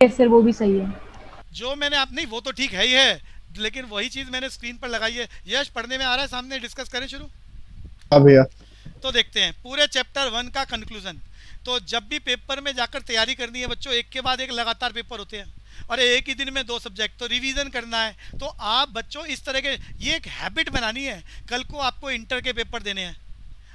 Yes sir, वो भी सही है। जो मैंने आप नहीं, वो तो ठीक है ही है, लेकिन वही चीज मैंने स्क्रीन पर लगाई है। यश, पढ़ने में आ रहा है सामने? डिस्कस करें शुरू। हाँ भैया। तो देखते हैं पूरे चैप्टर 1 का कंक्लूजन। तो जब भी पेपर में जाकर तैयारी करनी है बच्चों, एक के बाद एक लगातार पेपर होते हैं और एक ही दिन में दो सब्जेक्ट, तो रिवीजन करना है। तो आप बच्चों इस तरह के, ये एक हैबिट बनानी है। कल को आपको इंटर के पेपर देने हैं,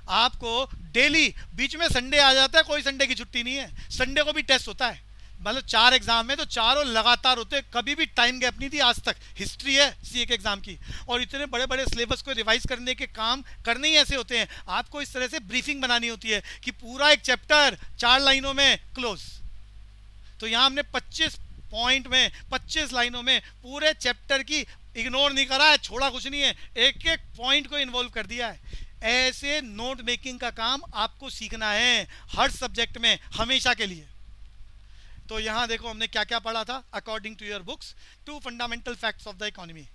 आपको डेली, बीच में संडे आ जाता है, कोई संडे की छुट्टी नहीं है, संडे को भी टेस्ट होता है। मतलब 4 एग्जाम है तो चारों लगातार होते हैं, कभी भी टाइम गैप नहीं थी आज तक। हिस्ट्री है सीए के एग्जाम की, और इतने बड़े बड़े सिलेबस को रिवाइज करने के काम करने ही ऐसे होते हैं। आपको इस तरह से ब्रीफिंग बनानी होती है कि पूरा एक चैप्टर 4 लाइनों में क्लोज। तो यहाँ हमने 25 पॉइंट में, 25 लाइनों में पूरे चैप्टर की इग्नोर नहीं करा है, छोड़ा कुछ नहीं है, एक एक पॉइंट को इन्वॉल्व कर दिया है। ऐसे नोट मेकिंग का काम आपको सीखना है हर सब्जेक्ट में, हमेशा के लिए। तो यहाँ देखो हमने क्या क्या पढ़ा था। According to your books, 2 fundamental facts of the economy.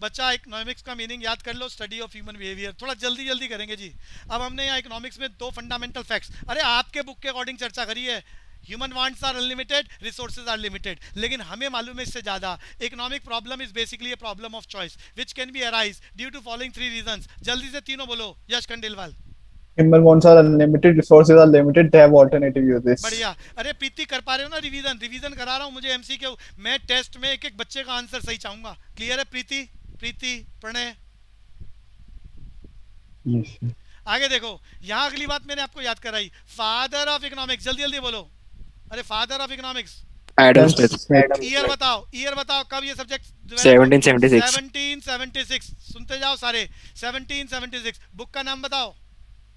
बच्चा इकोनॉमिक्स का मीनिंग याद कर लो, स्टडी ऑफ ह्यूमन बिहेवियर। थोड़ा जल्दी जल्दी करेंगे जी। अब हमने यहाँ इकोनॉमिक्स में 2 फंडामेंटल फैक्ट्स, अरे आपके बुक के अकॉर्डिंग चर्चा करी है। Human wants are unlimited, resources are limited, लेकिन हमें मालूम है इससे ज्यादा। Economic problem is basically a problem of choice which can be arise due to following 3 reasons. जल्दी से तीनों बोलो Yash Khandelwal. Human wants are unlimited, resources are limited, they have alternative uses. बढ़िया। अरे प्रीति, कर पा रहे हो ना रिवीजन? रिवीजन करा रहा हूँ, मुझे एमसीक्यू, मैं टेस्ट में एक एक बच्चे का आंसर सही चाहूंगा। क्लियर है प्रीति? प्रीति, प्रणय, Yes, sir. आगे देखो। यहाँ अगली बात मैंने आपको याद कराई, फादर ऑफ इकोनॉमिक्स। जल्दी जल्दी बोलो। अरे father of economics, Adam Adam Smith. Smith. Year बताओ, ईयर बताओ कब ये सब्जेक्ट डेवलप हुआ? 1776। 1776। सुनते जाओ सारे, 1776। बुक का नाम बताओ।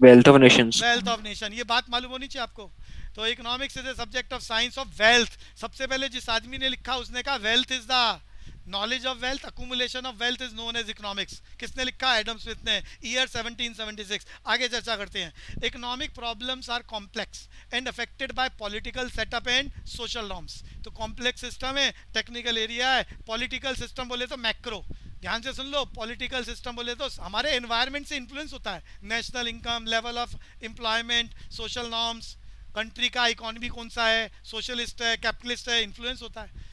Wealth of nations. Wealth of nation. ये बात मालूम होनी चाहिए आपको। तो economics is a subject of science of wealth. सबसे पहले जिस आदमी ने लिखा उसने कहा wealth is the knowledge of wealth, accumulation of wealth is known as economics. किसने लिखा? एडम स्मिथ ने, ईयर 1776। आगे चर्चा करते हैं। Economic problems are complex and affected by political setup and social norms. तो कॉम्प्लेक्स सिस्टम है, टेक्निकल एरिया है। पॉलिटिकल सिस्टम बोले तो मैक्रो, ध्यान से सुन लो, पॉलिटिकल सिस्टम बोले तो हमारे एनवायरनमेंट से इन्फ्लुएंस होता है। National income, level of employment, social norms, country का इकोनॉमी कौन सा है, सोशलिस्ट है, कैपिटलिस्ट है, इन्फ्लुएंस होता है।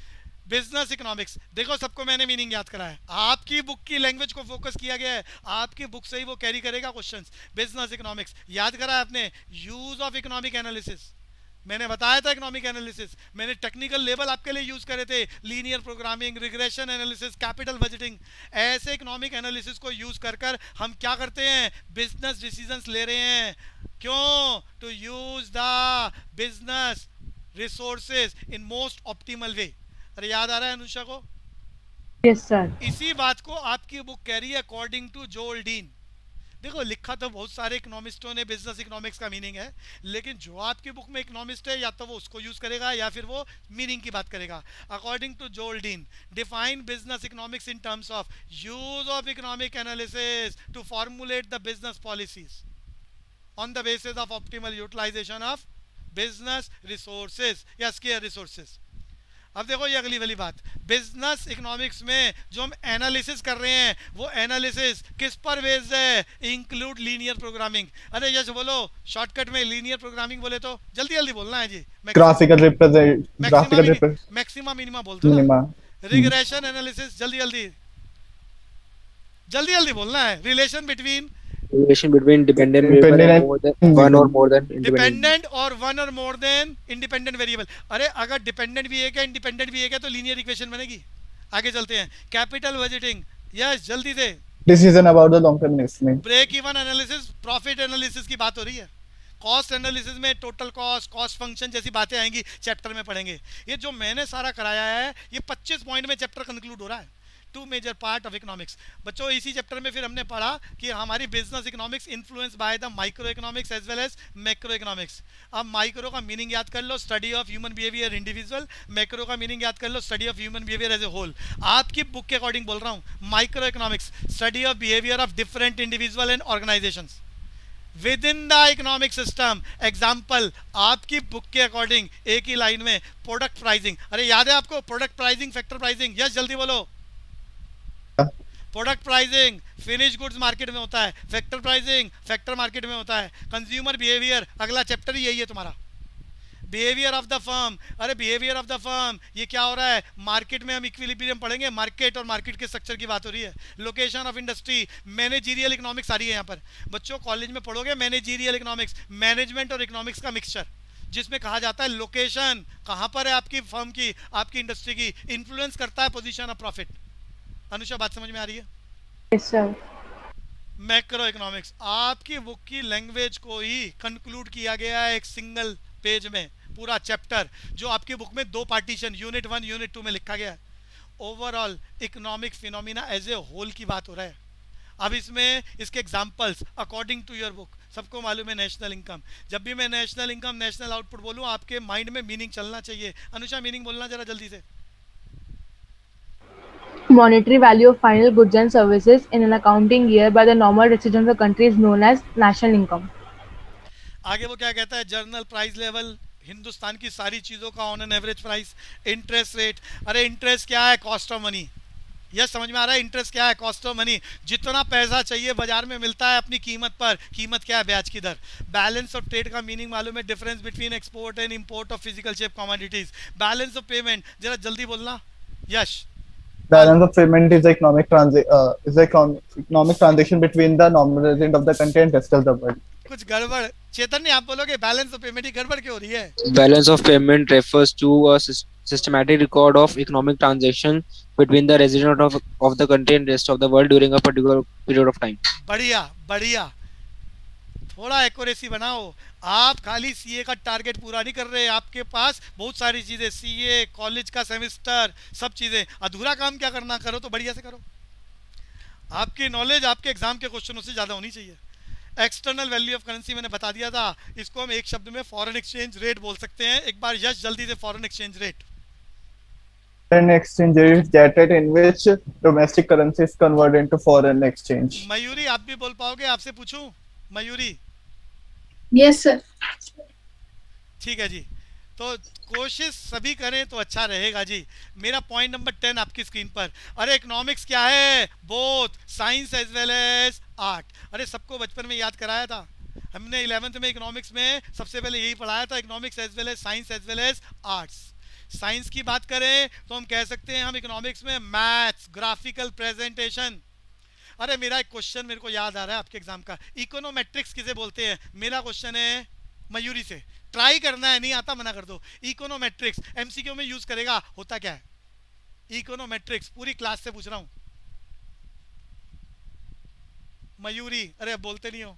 बिजनेस इकोनॉमिक्स, देखो सबको मैंने मीनिंग याद करा है, आपकी बुक की लैंग्वेज को फोकस किया गया है, आपकी बुक से ही वो कैरी करेगा क्वेश्चंस। बिजनेस इकोनॉमिक्स याद करा है आपने। यूज ऑफ इकोनॉमिक एनालिसिस, मैंने बताया था इकोनॉमिक एनालिसिस, मैंने टेक्निकल लेवल आपके लिए यूज करे थे, linear programming, regression analysis, capital budgeting. ऐसे इकोनॉमिक एनालिसिस को यूज कर कर हम क्या करते हैं? बिजनेस डिसीजंस ले रहे हैं। क्यों? To use the business resources in most optimal way. अरे याद आ रहा है अनुषा को? Yes sir. इसी बात को आपकी बुक कह रही है अकॉर्डिंग टू जोल डीन। देखो लिखा तो बहुत सारे इकोनॉमिस्टों ने बिजनेस इकोनॉमिक्स का मीनिंग है, लेकिन जो आपकी बुक में इकोनॉमिस्ट है या तो वो उसको यूज करेगा या फिर वो मीनिंग की बात करेगा। According to Joel Dean, define business economics in terms of use of economic analysis to formulate the business policies on the basis of optimal utilisation of business resources या स्केयर रिसोर्सेज। अब देखो ये अगली वाली बात, बिजनेस इकोनॉमिक्स में जो हम एनालिसिस कर रहे हैं वो एनालिसिस किस पर बेस्ड है? Include linear programming. अरे जैसे बोलो शॉर्टकट में, लीनियर प्रोग्रामिंग बोले तो जल्दी जल्दी बोलना है जी। Graphical represent, maxima graphical represent, maxima minima बोल दो ना। minima. Hmm. रिग्रेशन एनालिसिस, जल्दी जल्दी, जल्दी जल्दी बोलना है। Relation between relation between dependent variable Dependent and and more than one और मोर देन इंडिपेंडेंट। डिपेंडेंट और वन और मोर देन इंडिपेंडेंट वेरिएबल। अरे अगर डिपेंडेंट भी एक है, इंडिपेंडेंट भी एक है, तो लीनियर इक्वेशन बनेगी। आगे चलते हैं। कैपिटल बजटिंग, यस जल्दी से। Decision about the long-term investment. Break even analysis, profit analysis की बात हो रही है। कॉस्ट एनालिसिस में टोटल कॉस्ट, कॉस्ट फंक्शन जैसी बातें आएंगी, चैप्टर में पढ़ेंगे। ये जो मैंने सारा कराया है ये 25 पॉइंट में चैप्टर कंक्लूड हो रहा है। Two major part of economics. बच्चों इसी चैप्टर में फिर हमने पढ़ा कि हमारी business economics influence by the micro economics as well as macro economics. अब माइक्रो का मीनिंग याद कर लो, study of human behaviour individual. Macro का मीनिंग याद कर लो, study of human behaviour as a whole. आपकी बुक के अकॉर्डिंग बोल रहा हूँ, micro economics, study of behaviour of different individual and organisations with in the economic system. Example आपकी बुक के अकॉर्डिंग एक ही लाइन में, प्रोडक्ट प्राइसिंग। अरे याद है आपको product pricing, factor pricing? Yes जल्दी बोलो। Product pricing finish goods market में होता है, फैक्टर प्राइसिंग फैक्टर मार्केट में होता है। कंज्यूमर बिहेवियर अगला चैप्टर ही यही है तुम्हारा। बिहेवियर ऑफ द फर्म, अरे बिहेवियर ऑफ द फर्म ये क्या हो रहा है, मार्केट में हम इक्विलिब्रियम पढ़ेंगे, मार्केट और मार्केट के स्ट्रक्चर की बात हो रही है। Location of industry, managerial economics आ रही है यहाँ पर बच्चों, कॉलेज में पढ़ोगे मैनेजीरियल इकोनॉमिक्स, मैनेजमेंट और इकोनॉमिक्स का मिक्सचर, जिसमें कहा जाता है लोकेशन कहाँ पर है आपकी फर्म की, आपकी इंडस्ट्री की, इन्फ्लुएंस करता है पोजीशन ऑफ प्रॉफिट। अनुषा बात समझ में आ रही है? Yes sir. मैक्रो इकोनॉमिक्स आपकी बुक की लैंग्वेज को ही कंक्लूड किया गया है एक सिंगल पेज में, पूरा चैप्टर जो आपकी बुक में 2 पार्टीशन यूनिट 1 यूनिट 2 में लिखा गया है। Overall economic phenomena as a whole की बात हो रहा है। अब इसमें इसके examples according to your book, सबको मालूम है नेशनल इनकम, जब भी मैं नेशनल इनकम नेशनल आउटपुट बोलूँ आपके माइंड में मीनिंग चलना चाहिए। अनुषा मीनिंग बोलना जरा जल्दी से। Monetary value of final goods and services in an accounting year by the normal residents of the country is known as national income. आगे वो क्या कहता है, जर्नल प्राइस लेवल हिंदुस्तान की सारी चीज़ों का on an average price. Interest rate, अरे इंटरेस्ट क्या है, कॉस्ट ऑफ मनी। यस समझ में आ रहा है, इंटरेस्ट क्या है, कॉस्ट ऑफ मनी, जितना पैसा चाहिए बाजार में मिलता है अपनी कीमत पर, कीमत क्या है, ब्याज की दर। बैलेंस ऑफ ट्रेड का मीनिंग मालूम है, difference between export and import of physical shape commodities. Balance of payment जरा जल्दी बोलना यश। Balance of payment is economic transaction between the normal resident of the country and rest of the world. कुछ गड़बड़, चेतन आप बोलोगे balance of payment की गड़बड़ क्यों हो रही है? Balance of payment refers to a systematic record of economic transaction between the resident of the country and rest of the world during a particular period of time. बढ़िया बढ़िया, थोड़ा accuracy बनाओ। आप खाली सीए का टारगेट पूरा नहीं कर रहे, आपके पास बहुत सारी चीज़ें, सीए कॉलेज का सेमेस्टर सब चीज़ें, अधूरा काम क्या करना, करो तो बढ़िया से करो। आपकी नॉलेज आपके एग्जाम के क्वेश्चनों से ज़्यादा होनी चाहिए। एक्सटर्नल वैल्यू ऑफ करेंसी मैंने बता दिया था, इसको हम एक शब्द में फॉरेन एक्सचेंज रेट बोल सकते हैं। एक बार यश जल्दी से foreign exchange rate. Foreign exchange rate is that rate in which domestic currency is converted into foreign exchange. Mayuri आप भी बोल पाओगे, आपसे पूछूं मयूरी? Yes sir. ठीक है जी, तो कोशिश सभी करें तो अच्छा रहेगा जी। मेरा पॉइंट नंबर 10 आपकी स्क्रीन पर। अरे इकोनॉमिक्स क्या है, both science as well as art. अरे सबको बचपन में याद कराया था हमने, 11th में इकोनॉमिक्स में सबसे पहले यही पढ़ाया था, economics as well as science as well as arts. Science की बात करें तो हम कह सकते हैं हम इकोनॉमिक्स में मैथ्स, ग्राफिकल प्रेजेंटेशन। अरे मेरा एक क्वेश्चन मेरे को याद आ रहा है आपके एग्जाम का, इकोनोमेट्रिक्स किसे बोलते हैं? मेरा क्वेश्चन है मयूरी से, ट्राई करना है, नहीं आता मना कर दो। इकोनोमेट्रिक्स एमसीक्यू में यूज करेगा, होता क्या है इकोनोमेट्रिक्स? पूरी क्लास से पूछ रहा हूं मयूरी, अरे अब बोलते नहीं हो,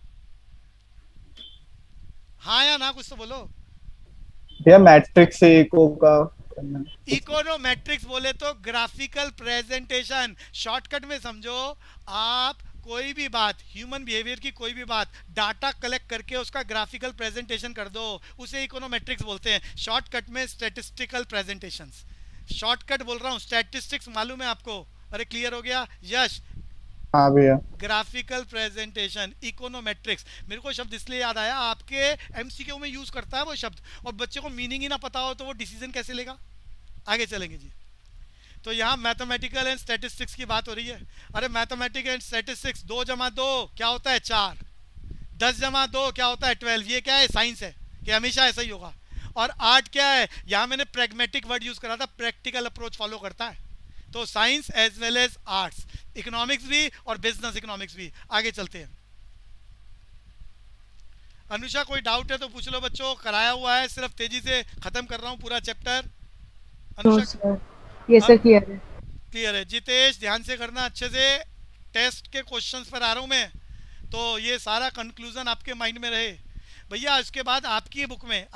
हाँ या ना कुछ तो बोलो। भैया मैट्रिक्स से इको का इकोनोमेट्रिक्स बोले तो ग्राफिकल प्रेजेंटेशन, शॉर्टकट में समझो, आप कोई भी बात, ह्यूमन बिहेवियर की कोई भी बात डाटा कलेक्ट करके उसका ग्राफिकल प्रेजेंटेशन कर दो, उसे इकोनोमेट्रिक्स बोलते हैं। शॉर्टकट में स्टैटिस्टिकल प्रेजेंटेशंस, शॉर्टकट बोल रहा हूँ, स्टैटिस्टिक्स मालूम है आपको? अरे क्लियर हो गया यश? हाँ भैया। Graphical presentation, econometrics. मेरे को शब्द इसलिए याद आया, आपके एमसीक्यू में यूज करता है वो शब्द, और बच्चे को मीनिंग ही ना पता हो तो वो डिसीजन कैसे लेगा? आगे चलेंगे जी। तो यहाँ मैथमेटिकल एंड स्टैटिस्टिक्स की बात हो रही है। अरे मैथमेटिक्स एंड स्टैटिस्टिक्स, 2 × 2 क्या होता है 4, 10 × 2 क्या होता है 12। ये क्या है, साइंस है कि हमेशा ऐसा ही होगा। और आर्ट क्या है, यहाँ मैंने प्रैग्मेटिक वर्ड यूज करा था, प्रैक्टिकल अप्रोच फॉलो करता है। तो science as well as arts, economics भी और बिजनेस इकोनॉमिक्स भी। आगे चलते हैं। अनुषा कोई डाउट है तो पूछ लो बच्चों, कराया हुआ है, सिर्फ तेजी से खत्म कर रहा हूँ पूरा चैप्टर। नो अनुषा सर, ये सर क्लियर है। क्लियर है? जितेश ध्यान से करना अच्छे से, टेस्ट के क्वेश्चंस पर आ रहा हूँ मैं, तो ये सारा कंक्लूजन आपके माइंड में रहे भैया। इसके बाद आपकी बुक में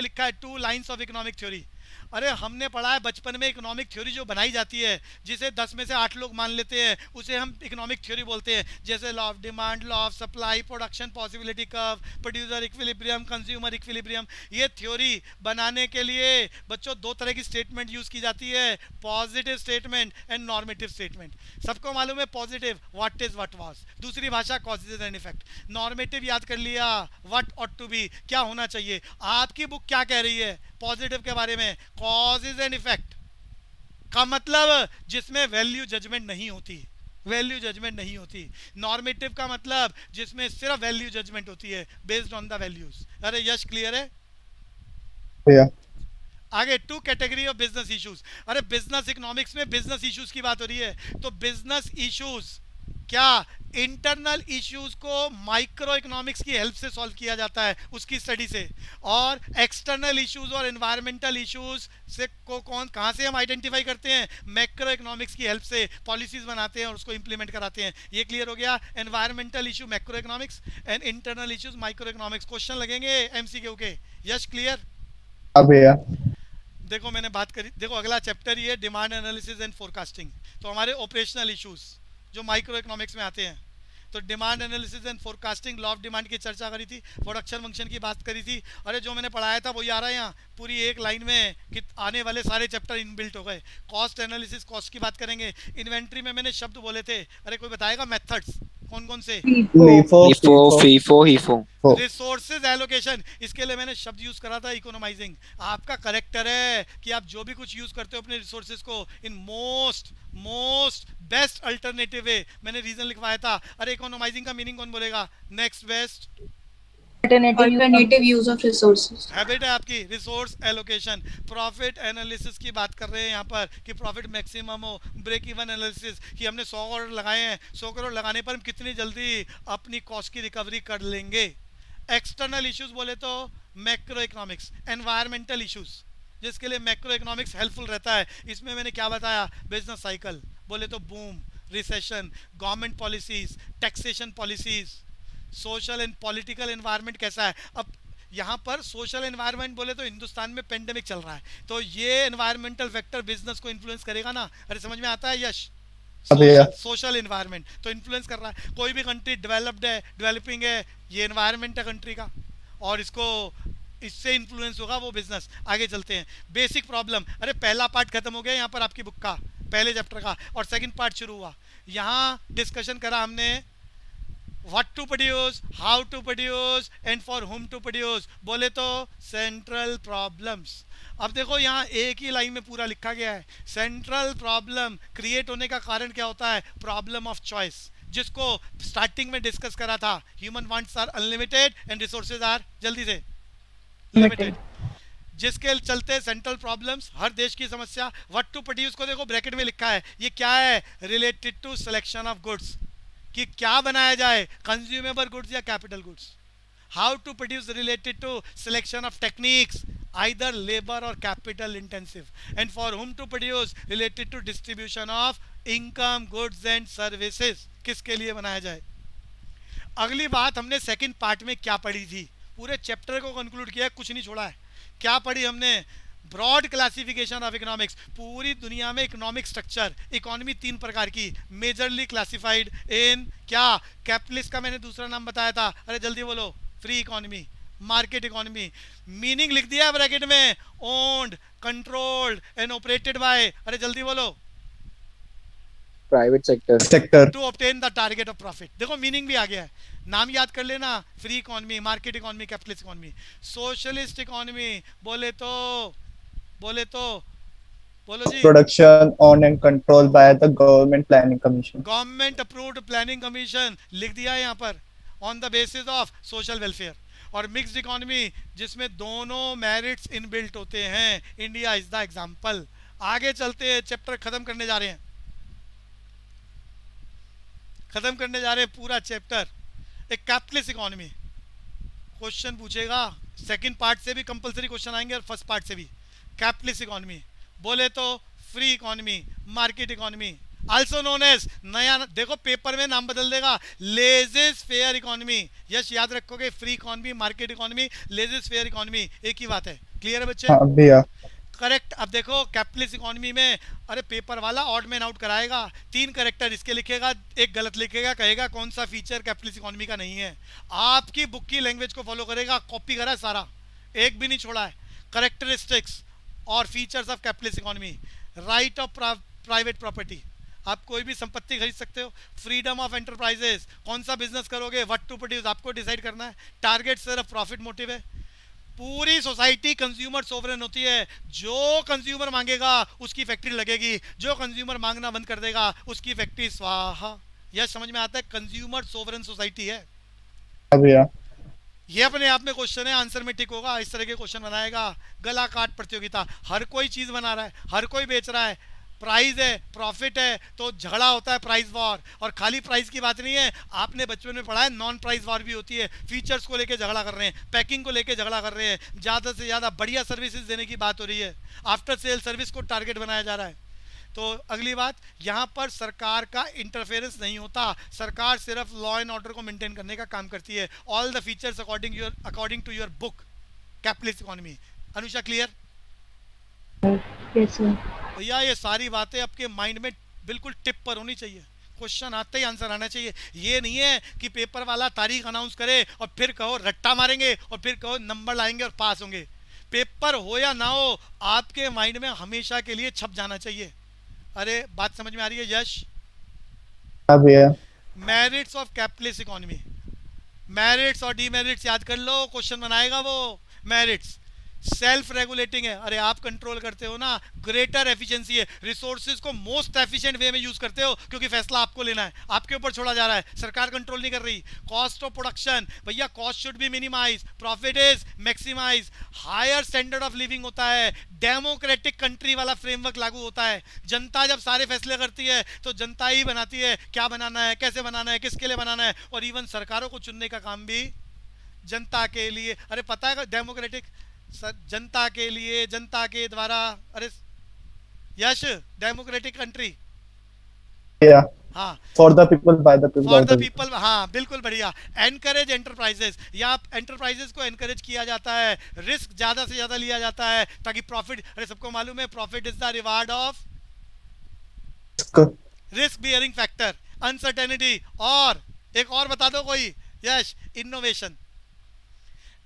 लिखा है 2 लाइन्स ऑफ इकोनॉमिक थ्योरी। अरे हमने पढ़ा है बचपन में, इकोनॉमिक थ्योरी जो बनाई जाती है, जिसे 10 में से 8 लोग मान लेते हैं, उसे हम इकोनॉमिक थ्योरी बोलते हैं। जैसे law of demand, law of supply, production possibility curve, producer equilibrium, consumer equilibrium. ये थ्योरी बनाने के लिए बच्चों 2 तरह की स्टेटमेंट यूज की जाती है, positive statement and normative statement. सबको मालूम है positive, what is what was, दूसरी भाषा कॉजेज एंड इफेक्ट। नॉर्मेटिव याद कर लिया, व्हाट ऑट टू बी, क्या होना चाहिए। आपकी बुक क्या कह रही है पॉजिटिव के बारे में? कॉजेज एंड इफेक्ट का मतलब जिसमें वैल्यू जजमेंट नहीं होती, नॉर्मेटिव का मतलब जिसमें सिर्फ वैल्यू जजमेंट होती है, बेस्ड ऑन द वैल्यूज। अरे यश क्लियर है? भैया आगे two category of business issues. अरे बिजनेस इकोनॉमिक्स में बिजनेस इश्यूज की बात हो रही है, तो बिजनेस इश्यूज क्या इंटरनल इश्यूज को माइक्रो इकोनॉमिक्स की हेल्प से सॉल्व किया जाता है, उसकी स्टडी से, और एक्सटर्नल इश्यूज और एनवायरमेंटल इश्यूज से को कहाँ से हम आइडेंटिफाई करते हैं, मैक्रो इकोनॉमिक्स की हेल्प से पॉलिसीज बनाते हैं और उसको इंप्लीमेंट कराते हैं। ये क्लियर हो गया, environmental issue macro economics and internal issues micro economics. Question लगेंगे एमसीक्यू के। Yes clear. हाँ भैया देखो मैंने बात करी, देखो अगला चैप्टर ये डिमांड एनालिसिस एंड फोरकास्टिंग। तो हमारे ऑपरेशनल इश्यूज जो माइक्रो इकोनॉमिक्स में आते हैं, तो demand analysis and forecasting, law of demand की चर्चा करी थी, प्रोडक्शन फंक्शन की बात करी थी। अरे जो मैंने पढ़ाया था वही आ रहा है यहाँ पूरी एक लाइन में कि आने वाले सारे चैप्टर इनबिल्ट हो गए। कॉस्ट एनालिसिस, कॉस्ट की बात करेंगे। इन्वेंट्री में मैंने शब्द बोले थे, अरे कोई बताएगा मेथड्स कौन कौन से? LIFO FIFO, FIFO, HIFO. Resources allocation, इसके लिए मैंने शब्द यूज करा था इकोनोमाइजिंग। आपका करेक्टर है कि आप जो भी कुछ यूज करते हो अपने रिसोर्सेज को in most most best alternative वे, मैंने रीजन लिखवाया था। अरे इकोनोमाइजिंग का मीनिंग कौन बोलेगा? Next best Alternative use of resources. Habit है आपकी। रिसोर्स एलोकेशन, प्रॉफिट एनालिसिस की बात कर रहे हैं यहाँ पर कि प्रॉफिट मैक्सिमम हो। ब्रेक इवन एनालिसिस कि हमने 100 करोड़ लगाए हैं, 100 करोड़ लगाने पर हम कितनी जल्दी अपनी कॉस्ट की रिकवरी कर लेंगे। एक्सटर्नल इश्यूज बोले तो मैक्रो इकोनॉमिक्स, एनवायरमेंटल इश्यूज जिसके लिए मैक्रो इकोनॉमिक्स हेल्पफुल रहता है। इसमें मैंने क्या बताया? बिजनेस साइकिल बोले तो boom, recession, government policies, taxation policies, social and political environment कैसा है। अब यहाँ पर सोशल एनवायरनमेंट बोले तो हिंदुस्तान में पेंडेमिक चल रहा है, तो ये एनवायरमेंटल फैक्टर बिजनेस को इन्फ्लुएंस करेगा ना। अरे समझ में आता है यश? सोशल एनवायरनमेंट तो इन्फ्लुएंस कर रहा है। कोई भी कंट्री डेवलप्ड है, डेवलपिंग है, ये एनवायरनमेंट है कंट्री का, और इसको इससे इन्फ्लुएंस होगा वो बिजनेस। आगे चलते हैं। बेसिक प्रॉब्लम, अरे पहला पार्ट खत्म हो गया यहाँ पर आपकी बुक का, पहले चैप्टर का, और सेकंड पार्ट शुरू हुआ। यहाँ डिस्कशन करा हमने what to produce, how to produce and for whom to produce, बोले तो सेंट्रल प्रॉब्लम्स। अब देखो यहाँ एक ही लाइन में पूरा लिखा गया है। सेंट्रल प्रॉब्लम क्रिएट होने का कारण क्या होता है? प्रॉब्लम ऑफ चॉइस, जिसको स्टार्टिंग में डिस्कस करा था। Human wants are unlimited and resources are जल्दी से लिमिटेड, जिसके चलते सेंट्रल प्रॉब्लम्स, हर देश की समस्या। व्हाट टू प्रोड्यूस को देखो ब्रैकेट में लिखा है, ये क्या है? Related to selection of goods, कि क्या बनाया जाए, कंज्यूमेबल गुड्स या capital goods. How to produce related to selection of techniques, either labour or capital intensive. And for whom to produce related to distribution of income, goods and services, किसके लिए बनाया जाए। अगली बात हमने सेकंड पार्ट में क्या पढ़ी थी? पूरे चैप्टर को कंक्लूड किया, कुछ नहीं छोड़ा है। क्या पढ़ी हमने? Broad classification of economics. पूरी दुनिया में इकोनॉमिक स्ट्रक्चर, इकोनॉमी 3 प्रकार की, मेजरली क्लासिफाइड इन क्या? कैपिटलिस्ट का मैंने दूसरा नाम बताया था, अरे जल्दी बोलो। Free economy, market economy. Meaning लिख दिया ब्रैकेट में, owned, controlled and operated by, अरे जल्दी बोलो। Private sector. To obtain the target of profit. देखो मीनिंग भी आ गया है, नाम याद कर लेना। Free economy, market economy, capitalist economy. Socialist economy बोले तो बोलो जी। Production owned and control by the government planning commission. Government approved planning commission लिख दिया है यहाँ पर, on the basis of social welfare. और मिक्स्ड इकोनॉमी जिसमें दोनों मेरिट्स इनबिल्ट होते हैं, इंडिया इज द एग्जांपल। आगे चलते हैं, चैप्टर खत्म करने जा रहे हैं, पूरा चैप्टर। एक कैपिटलिस्ट इकोनॉमी क्वेश्चन पूछेगा, सेकंड पार्ट से भी कंपलसरी क्वेश्चन आएंगे और फर्स्ट पार्ट से भी। कैपिटलिस्ट इकोनॉमी बोले तो free economy, market economy, also known as, नया देखो पेपर में नाम बदल देगा, लेजेस फेयर इकोनॉमी। यस याद रखोगे, free economy, market economy, laissez fair economy, एक ही बात है। क्लियर है बच्चे? हाँ भैया। करेक्ट। अब देखो कैपिटलिस्ट इकोनॉमी में, अरे पेपर वाला ऑड मैन आउट कराएगा, 3 करेक्टर इसके लिखेगा, एक गलत लिखेगा, कहेगा कौन सा फीचर कैपिटलिस्ट इकोनॉमी का नहीं है। आपकी बुक की लैंग्वेज को फॉलो करेगा, कॉपी करा है सारा, एक भी नहीं छोड़ा है। करेक्टरिस्टिक्स और features of capitalist economy, right of private property, आप कोई भी संपत्ति खरीद सकते हो। फ्रीडम ऑफ एंटरप्राइजेस, कौन सा बिजनेस करोगे, व्हाट टू प्रोड्यूस आपको डिसाइड करना है। टारगेट सिर्फ प्रॉफिट मोटिव है। पूरी सोसाइटी कंज्यूमर सोवरेन होती है, जो कंज्यूमर मांगेगा उसकी फैक्ट्री लगेगी, जो कंज्यूमर मांगना बंद कर देगा उसकी फैक्ट्री स्वाहा। यह समझ में आता है, कंज्यूमर सोवरेन सोसाइटी है। भैया ये अपने आप में क्वेश्चन है, आंसर में टिक होगा, इस तरह के क्वेश्चन बनाएगा। गला काट प्रतियोगिता, हर कोई चीज बना रहा है, हर कोई बेच रहा है, प्राइस है, प्रॉफिट है, तो झगड़ा होता है प्राइस वॉर। और खाली प्राइस की बात नहीं है, आपने बचपन में पढ़ा है नॉन प्राइस वॉर भी होती है। फीचर्स को लेके झगड़ा कर रहे हैं, पैकिंग को लेके झगड़ा कर रहे हैं, ज़्यादा से ज़्यादा बढ़िया सर्विसेज देने की बात हो रही है, आफ्टर सेल सर्विस को टारगेट बनाया जा रहा है। तो अगली बात, यहाँ पर सरकार का इंटरफेरेंस नहीं होता, सरकार सिर्फ लॉ एंड ऑर्डर को मेंटेन करने का काम करती है। All the features according to your book capitalist economy. Anusha clear? Yes, sir. भैया ये सारी बातें आपके माइंड में बिल्कुल टिप पर होनी चाहिए, क्वेश्चन आते ही आंसर आना चाहिए। ये नहीं है कि पेपर वाला तारीख अनाउंस करे और फिर कहो रट्टा मारेंगे और फिर कहो नंबर लाएंगे और पास होंगे। पेपर हो या ना हो, आपके माइंड में हमेशा के लिए छप जाना चाहिए। अरे बात समझ में आ रही है यश? हाँ भैया। Merits of capitalist economy, merits और डीमेरिट्स याद कर लो, क्वेश्चन बनाएगा वो। मेरिट्स सेल्फ रेगुलेटिंग है, अरे आप कंट्रोल करते हो ना। ग्रेटर एफिशिएंसी है, रिसोर्सेज को मोस्ट एफिशिएंट वे में यूज करते हो, क्योंकि फैसला आपको लेना है, आपके ऊपर छोड़ा जा रहा है, सरकार कंट्रोल नहीं कर रही। कॉस्ट ऑफ प्रोडक्शन, भैया cost should be minimise, profit is maximise. Higher standard of living होता है, डेमोक्रेटिक कंट्री वाला फ्रेमवर्क लागू होता है। जनता जब सारे फैसले करती है तो जनता ही बनाती है क्या बनाना है, कैसे बनाना है, किसके लिए बनाना है, और इवन सरकारों को चुनने का काम भी जनता के लिए। अरे पता है डेमोक्रेटिक जनता के लिए, जनता के द्वारा। अरे यश, डेमोक्रेटिक कंट्री। या हाँ, for the people by the people for the people, हाँ बिल्कुल बढ़िया। एनकरेज एंटरप्राइजेस, या एंटरप्राइजेस को एनकरेज किया जाता है, रिस्क ज्यादा से ज्यादा लिया जाता है ताकि प्रॉफिट, अरे सबको मालूम है profit is the reward of risk bearing factor, uncertainty. और एक और बता दो कोई यश, इनोवेशन।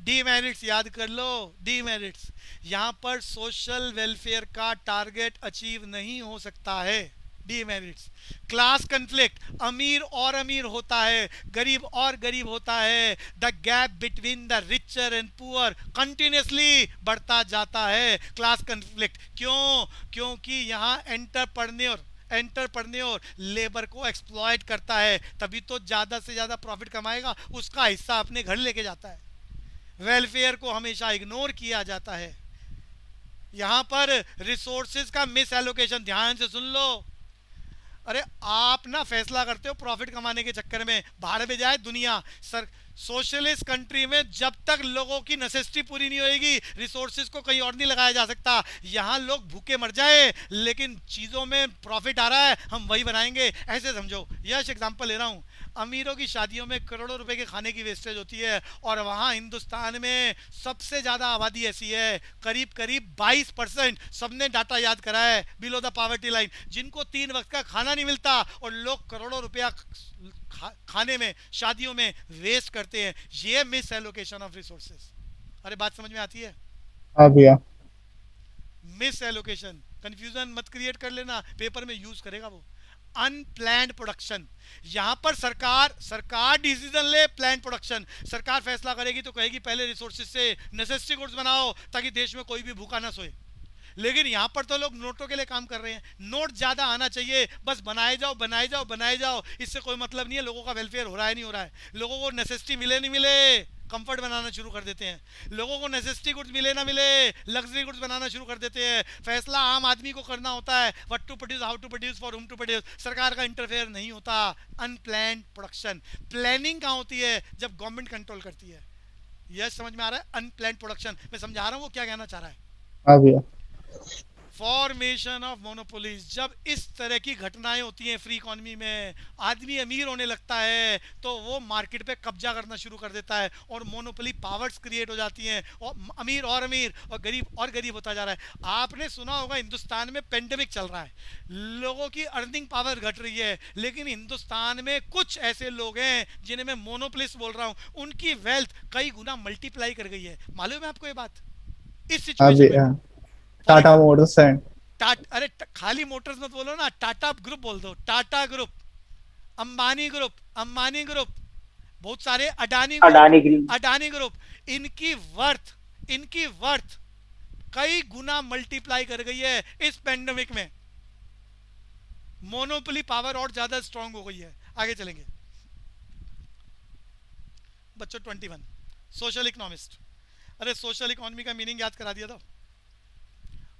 डीमेरिट्स याद कर लो, डीमेरिट्स, यहाँ पर सोशल वेलफेयर का टारगेट अचीव नहीं हो सकता है। डीमेरिट्स, क्लास कन्फ्लिक्ट, अमीर और अमीर होता है, गरीब और गरीब होता है, the gap between the richer and poor continuously बढ़ता जाता है। क्लास कन्फ्लिक्ट क्यों? क्योंकि यहाँ एंटरप्रेन्योर लेबर को एक्सप्लॉइट करता है, तभी तो ज्यादा से ज्यादा प्रॉफिट कमाएगा, उसका हिस्सा अपने घर लेके जाता है। वेलफेयर को हमेशा इग्नोर किया जाता है। यहां पर रिसोर्सेज का मिस एलोकेशन, ध्यान से सुन लो। अरे आप ना फैसला करते हो प्रॉफिट कमाने के चक्कर में, भाड़ में जाए दुनिया। सर सोशलिस्ट कंट्री में जब तक लोगों की नेसेसिटी पूरी नहीं होगी, रिसोर्सेज को कहीं और नहीं लगाया जा सकता। यहाँ लोग भूखे मर जाए लेकिन चीज़ों में प्रॉफिट आ रहा है, हम वही बनाएंगे, ऐसे समझो। यश एग्जांपल ले रहा हूँ, अमीरों की शादियों में करोड़ों रुपए के खाने की वेस्टेज होती है, और वहाँ हिंदुस्तान में सबसे ज़्यादा आबादी ऐसी है, करीब करीब 22%, सबने डाटा याद करा है, बिलो द पॉवर्टी लाइन, जिनको 3 वक्त का खाना नहीं मिलता, और लोग करोड़ों रुपया खाने में, शादियों में वेस्ट करते हैं। ये मिस एलोकेशन ऑफ रिसोर्सेज। अरे बात समझ में आती है? हाँ भैया। मिस एलोकेशन, कंफ्यूजन मत क्रिएट कर लेना, पेपर में यूज करेगा वो। अनप्लैंड प्रोडक्शन, यहां पर सरकार डिसीजन ले, प्लान प्रोडक्शन। सरकार फैसला करेगी तो कहेगी पहले रिसोर्सेज से नेसेसिटी गुड्स बनाओ ताकि देश में कोई भी भूखा ना सोए। लेकिन यहाँ पर तो लोग नोटों के लिए काम कर रहे हैं, नोट ज्यादा आना चाहिए, बस बनाए जाओ बनाए जाओ बनाए जाओ, इससे कोई मतलब नहीं है लोगों का वेलफेयर हो रहा है नहीं हो रहा है। लोगों को नेसेसिटी मिले नहीं मिले, कंफर्ट बनाना शुरू कर देते हैं, लोगों को नेसेसिटी गुड्स मिले ना मिले, लग्जरी गुड्स बनाना शुरू कर देते हैं। फैसला आम आदमी को करना होता है, what to produce, how to produce, for whom to produce. सरकार का इंटरफेयर नहीं होता। अनप्लान्ड प्रोडक्शन, प्लानिंग कहाँ होती है? जब गवर्नमेंट कंट्रोल करती है। यह समझ में आ रहा है? अनप्लान्ड प्रोडक्शन, मैं समझा रहा हूँ वो क्या कहना चाह रहा है। हाँ भैया। फॉर्मेशन ऑफ मोनोपोलीज, जब इस तरह की घटनाएं होती हैं फ्री इकोनॉमी में, आदमी अमीर होने लगता है तो वो मार्केट पे कब्जा करना शुरू कर देता है और मोनोपोली पावर्स क्रिएट हो जाती हैं, और अमीर और गरीब होता जा रहा है। आपने सुना होगा हिंदुस्तान में पेंडेमिक चल रहा है, लोगों की अर्निंग पावर घट रही है, लेकिन हिंदुस्तान में कुछ ऐसे लोग हैं जिन्हें मैं मोनोपोलिस्ट बोल रहा हूँ, उनकी वेल्थ कई गुना मल्टीप्लाई कर गई है। मालूम है आपको ये बात? इस सिचुएशन में टाटा मोटर्स एंड अरे खाली मोटर्स मत बोलो ना, टाटा ग्रुप बोल दो, टाटा ग्रुप, अंबानी ग्रुप, बहुत सारे अडानी ग्रुप, इनकी वर्थ कई गुना मल्टीप्लाई कर गई है इस पेंडेमिक में। मोनोपोली पावर और ज्यादा स्ट्रांग हो गई है। आगे चलेंगे बच्चों, 21 सोशल इकोनॉमिस्ट। अरे सोशल इकोनॉमी का मीनिंग याद करा दिया था।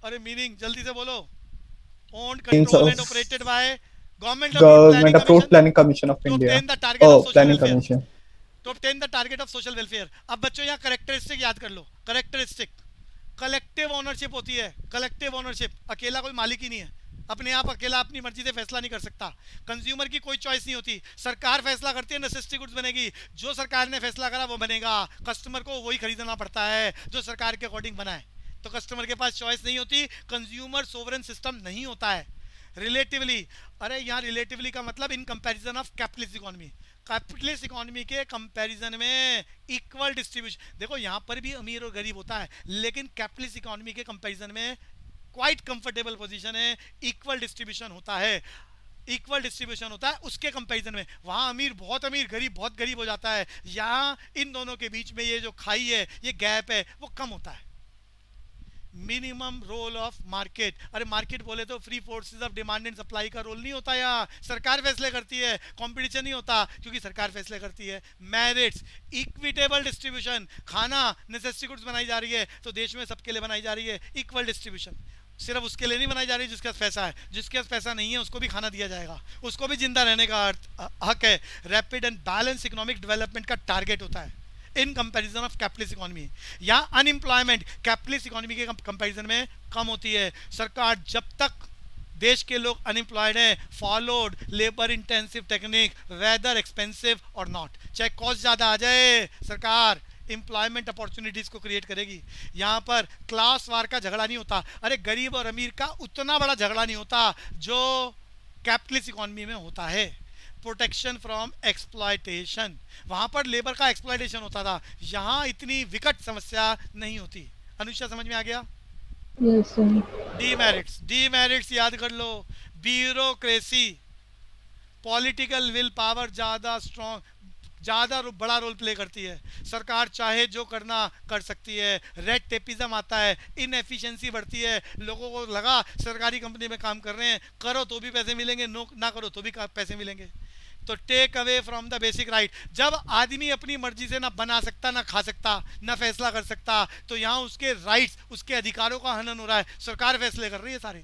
अरे मीनिंग जल्दी से बोलो। Owned Means control of and operated by government approved Government planning Approved commission Planning Commission of to India. Obtain the target of Oh, social Planning welfare. Commission. To obtain the target of social welfare. अब बच्चों यहाँ characteristic याद कर लो। Characteristic collective ownership होती है। Collective ownership, अकेला कोई मालिक ही नहीं है, अपने आप अकेला अपनी मर्जी से फैसला नहीं कर सकता। कंज्यूमर की कोई चॉइस नहीं होती, सरकार फैसला करती है नेसेसिटी गुड्स बनेगी, जो सरकार ने फैसला करा वो बनेगा, कस्टमर को वही खरीदना पड़ता है जो सरकार के अकॉर्डिंग बना है। तो कस्टमर के पास चॉइस नहीं होती, कंज्यूमर सोवरेन सिस्टम नहीं होता है। रिलेटिवली, अरे यहाँ रिलेटिवली का मतलब in comparison of capitalist economy, capitalist economy के कंपैरिजन में इक्वल डिस्ट्रीब्यूशन। देखो यहाँ पर भी अमीर और गरीब होता है, लेकिन कैपिटलिस्ट इकोनॉमी के कंपैरिजन में क्वाइट कंफर्टेबल पोजीशन है, इक्वल डिस्ट्रीब्यूशन होता है। इक्वल डिस्ट्रीब्यूशन होता है उसके कंपैरिजन में। वहाँ अमीर गरीब बहुत गरीब हो जाता है। यहाँ इन दोनों के बीच में ये जो खाई है, ये गैप है, वो कम होता है। मिनिमम रोल ऑफ मार्केट, अरे मार्केट बोले तो free forces of demand and supply का रोल नहीं होता, यहाँ सरकार फैसले करती है, कंपटीशन नहीं होता क्योंकि सरकार फैसले करती है। मेरिट्स, इक्विटेबल डिस्ट्रीब्यूशन, खाना नेसेसिटी गुड्स बनाई जा रही है तो देश में सबके लिए बनाई जा रही है, इक्वल डिस्ट्रीब्यूशन। सिर्फ उसके लिए नहीं बनाई जा रही जिसके पास पैसा है, जिसके पास पैसा नहीं है उसको भी खाना दिया जाएगा, उसको भी जिंदा रहने का हक है। Rapid and balance economic development का टारगेट होता है in comparison of capitalist economy. यहाँ अनएम्प्लॉयमेंट कैपिटलिस्ट इकोनॉमी के कंपैरिजन में कम होती है। सरकार जब तक देश के लोग अनएम्प्लॉयड हैं, followed labour intensive technique whether expensive और नॉट, चाहे कॉस्ट ज़्यादा आ जाए, सरकार एम्प्लॉयमेंट अपॉर्चुनिटीज़ को क्रिएट करेगी। यहाँ पर क्लास वार का झगड़ा नहीं होता, अरे गरीब और अमीर का उतना बड़ा झगड़ा नहीं होता जो कैपिटलिस्ट इकोनॉमी में होता है। प्रोटेक्शन फ्रॉम एक्सप्लॉयटेशन, वहाँ पर लेबर का एक्सप्लॉयटेशन होता था, यहाँ इतनी विकट समस्या नहीं होती। अनुषा समझ में आ गया? Yes, sir. डीमेरिट्स याद कर लो। ब्यूरोक्रेसी, पॉलिटिकल विल पावर ज़्यादा स्ट्रॉन्ग, ज़्यादा बड़ा रोल प्ले करती है। सरकार चाहे जो करना कर सकती है, रेड टेपिज्म आता है, इनएफिशिएंसी बढ़ती है, लोगों को लगा सरकारी कंपनी में काम कर रहे हैं, करो तो भी पैसे मिलेंगे, नो ना करो तो भी पैसे मिलेंगे। तो take away from the basic right, जब आदमी अपनी मर्जी से ना बना सकता, ना खा सकता, ना फैसला कर सकता, तो यहाँ उसके राइट्स, उसके अधिकारों का हनन हो रहा है, सरकार फैसले कर रही है सारे।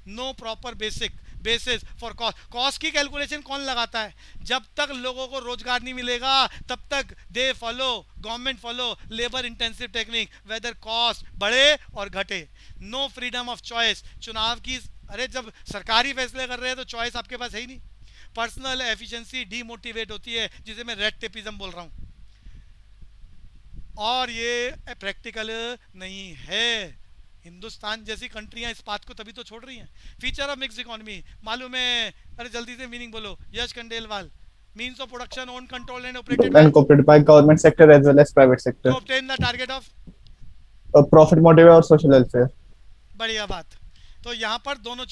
No proper basis for cost, cost की कैलकुलेशन कौन लगाता है? जब तक लोगों को रोजगार नहीं मिलेगा तब तक they follow, government follow labour intensive technique whether cost बढ़े और घटे। नो फ्रीडम ऑफ चॉइस, चुनाव की, अरे जब सरकारी फैसले कर रहे हैं तो चॉइस आपके पास है ही नहीं। पर्सनल एफिशिएंसी डीमोटिवेट होती है, जिसे मैं रेड टेपिज्म बोल रहा हूँ, और ये प्रैक्टिकल नहीं है। हिंदुस्तान जैसी कंट्रियां इस बात को तभी तो छोड़ रही हैं। फीचर ऑफ मिक्स इकोनॉमी मालूम है? अरे जल्दी से मीनिंग बोलो। Yash Khandelwal, means of production own control and operated And cooperated by government sector as well as private sector. To obtain the target of Profit motive और social welfare. बढ़िया बात। तो यहाँ पर दोनों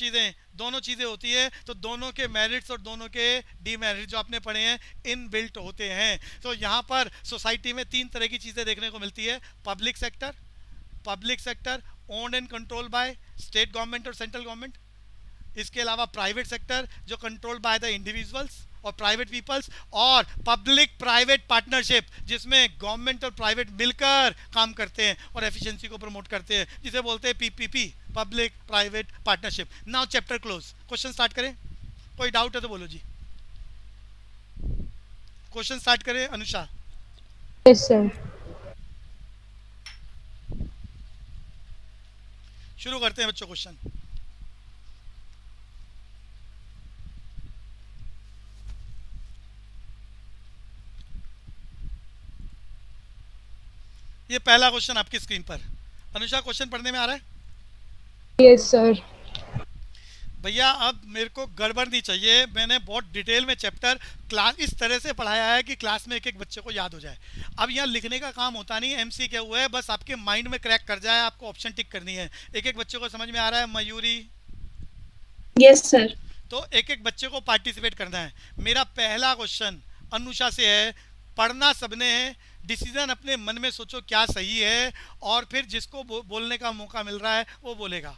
चीज़ें होती है, तो दोनों के मेरिट्स और दोनों के डीमेरिट्स जो आपने पढ़े हैं इन बिल्ट होते हैं। तो यहाँ पर सोसाइटी में 3 तरह की चीज़ें देखने को मिलती है। Public sector owned and control by state government और सेंट्रल गवर्नमेंट, इसके अलावा प्राइवेट सेक्टर जो कंट्रोल बाय द इंडिविजुअल्स और प्राइवेट पीपल्स, और पब्लिक प्राइवेट पार्टनरशिप जिसमें गवर्नमेंट और प्राइवेट मिलकर काम करते हैं और एफिशिएंसी को प्रमोट करते हैं, जिसे बोलते हैं PPP, public private partnership. Now chapter close. Question start करें, कोई डाउट है तो बोलो जी। क्वेश्चन स्टार्ट करें अनुषा। Yes, sir. शुरू करते हैं बच्चों क्वेश्चन। ये पहला क्वेश्चन आपकी स्क्रीन पर। अनुषा क्वेश्चन पढ़ने में आ रहा है? Yes, sir. भैया अब मेरे को गड़बड़ नहीं चाहिए, मैंने बहुत डिटेल में चैप्टर क्लास इस तरह से पढ़ाया है कि क्लास में एक एक बच्चे को याद हो जाए। अब यहाँ लिखने का काम होता नहीं, एमसी क्या हुआ है, बस आपके माइंड में क्रैक कर जाए, आपको ऑप्शन टिक करनी है। एक एक बच्चे को समझ में आ रहा है? मयूरी? Yes, sir. तो एक एक बच्चे को पार्टिसिपेट करना है। मेरा पहला क्वेश्चन अनुषा से है, पढ़ना सबने है, डिसीजन अपने मन में सोचो क्या सही है, और फिर जिसको बोलने का मौका मिल रहा है वो बोलेगा।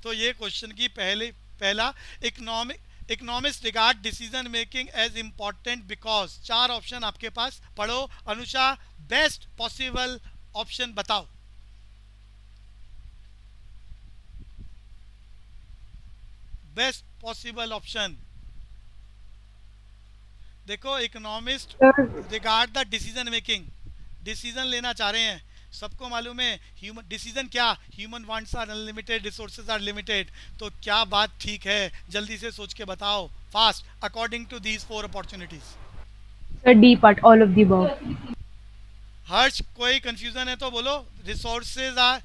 तो ये क्वेश्चन की पहला economist regard decision making as important because, 4 option आपके पास, पढ़ो अनुषा। बेस्ट पॉसिबल ऑप्शन बताओ। Best possible option. देखो economist Sir, regard the decision making, decision लेना चाह रहे हैं। सबको मालूम है ह्यूमन डिसीजन क्या, human wants are unlimited, resources are limited. तो क्या बात ठीक है, जल्दी से सोच के बताओ fast, according to these 4 opportunities. sir, D part, all of the above. Harsh कोई कंफ्यूजन है तो बोलो। रिसोर्सेज आर,